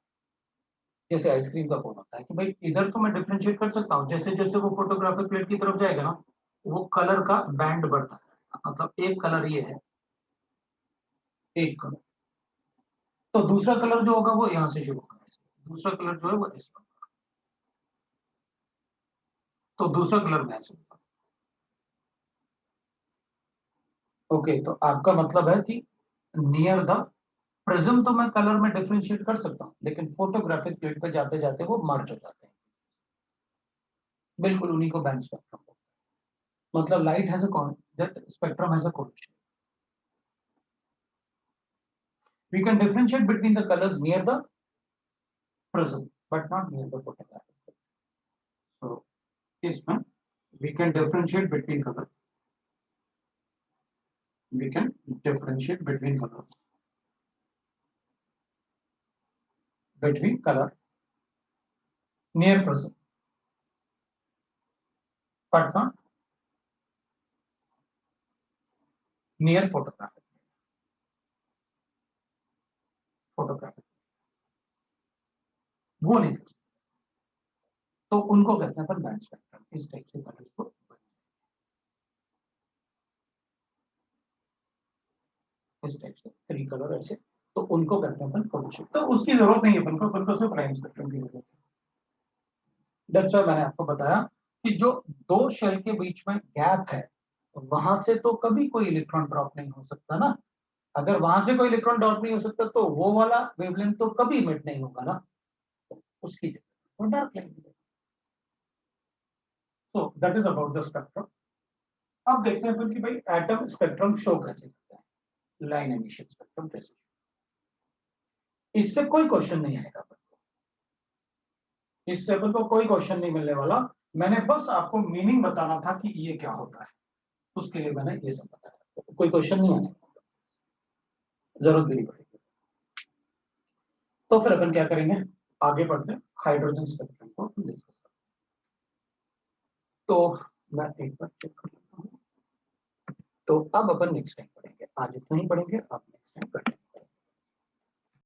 जैसे आइसक्रीम का कोन होता है कि भाई इधर तो मैं डिफरेंशिएट कर सकता हूँ, जैसे जैसे वो फोटोग्राफिक प्लेट की तरफ जाएगा ना, वो कलर का बैंड बढ़ता है, मतलब एक कलर ये है, एक कलर, तो दूसरा कलर जो होगा वो यहाँ से शुरू होगा, दूसरा कलर जो है वो ऐसे होगा, तो दूसरा कलर मैच होगा। ओके, तो आपका मतलब है कि नियर द प्रिज्म तो मैं कलर में डिफरेंशिएट कर सकता हूँ, लेकिन फोटोग्राफिक प्लेट पे जाते जाते वो मर्ज हो जाते हैं, बिल्कुल उन्हीं को बैंड स्पेक्ट्रम, मतलब light has a that spectrum has a cone shape. We can differentiate between the colors near the prism, but not near the photographic plate. So, इसमें we can differentiate between colors. We can differentiate between colors. Between color near prism, but not near photographic. Photographic वो नहीं कर सकते, तो उनको कहते हैं अपन band spectrum, इस टाइप से कलर्स को, इस टाइप से 3 कलर ऐसे, तो उनको कहते हैं अपन कोन शेप। तो उसकी जरूरत नहीं है अपन को सिर्फ लाइन स्पेक्ट्रम की जरूरत है। दैट्स व्हाई मैंने आपको बताया कि जो दो शेल के बीच में गैप है, वहां से तो कभी कोई इलेक्ट्रॉन ड्रॉप नहीं हो सकता ना, अगर वहां से कोई इलेक्ट्रॉन ड्रॉप नहीं हो सकता तो वो वाला वेवलेंथ तो कभी इमिट नहीं होगा ना, तो उसकी जगह तो dark line. So that is about the spectrum. अब देखते हैं फिर कि भाई एटम स्पेक्ट्रम शो कैसे करता है, लाइन एमिशन स्पेक्ट्रम कैसे, इससे कोई क्वेश्चन नहीं आएगा अपन को, इससे अपन को कोई क्वेश्चन नहीं मिलने वाला मैंने बस आपको मीनिंग बताना था कि ये क्या होता है, उसके लिए मैंने ये सब बताया। कोई क्वेश्चन नहीं आने जरूरत भी नहीं पड़ेगी। तो फिर अपन क्या करेंगे, आगे बढ़ते हैं, हाइड्रोजन स्पेक्ट्रम को डिस्कस। तो मैं एक बार चेक कर लेता हूँ। तो अब अपन नेक्स्ट टाइम पढ़ेंगे, आज इतना ही पढ़ेंगे। आप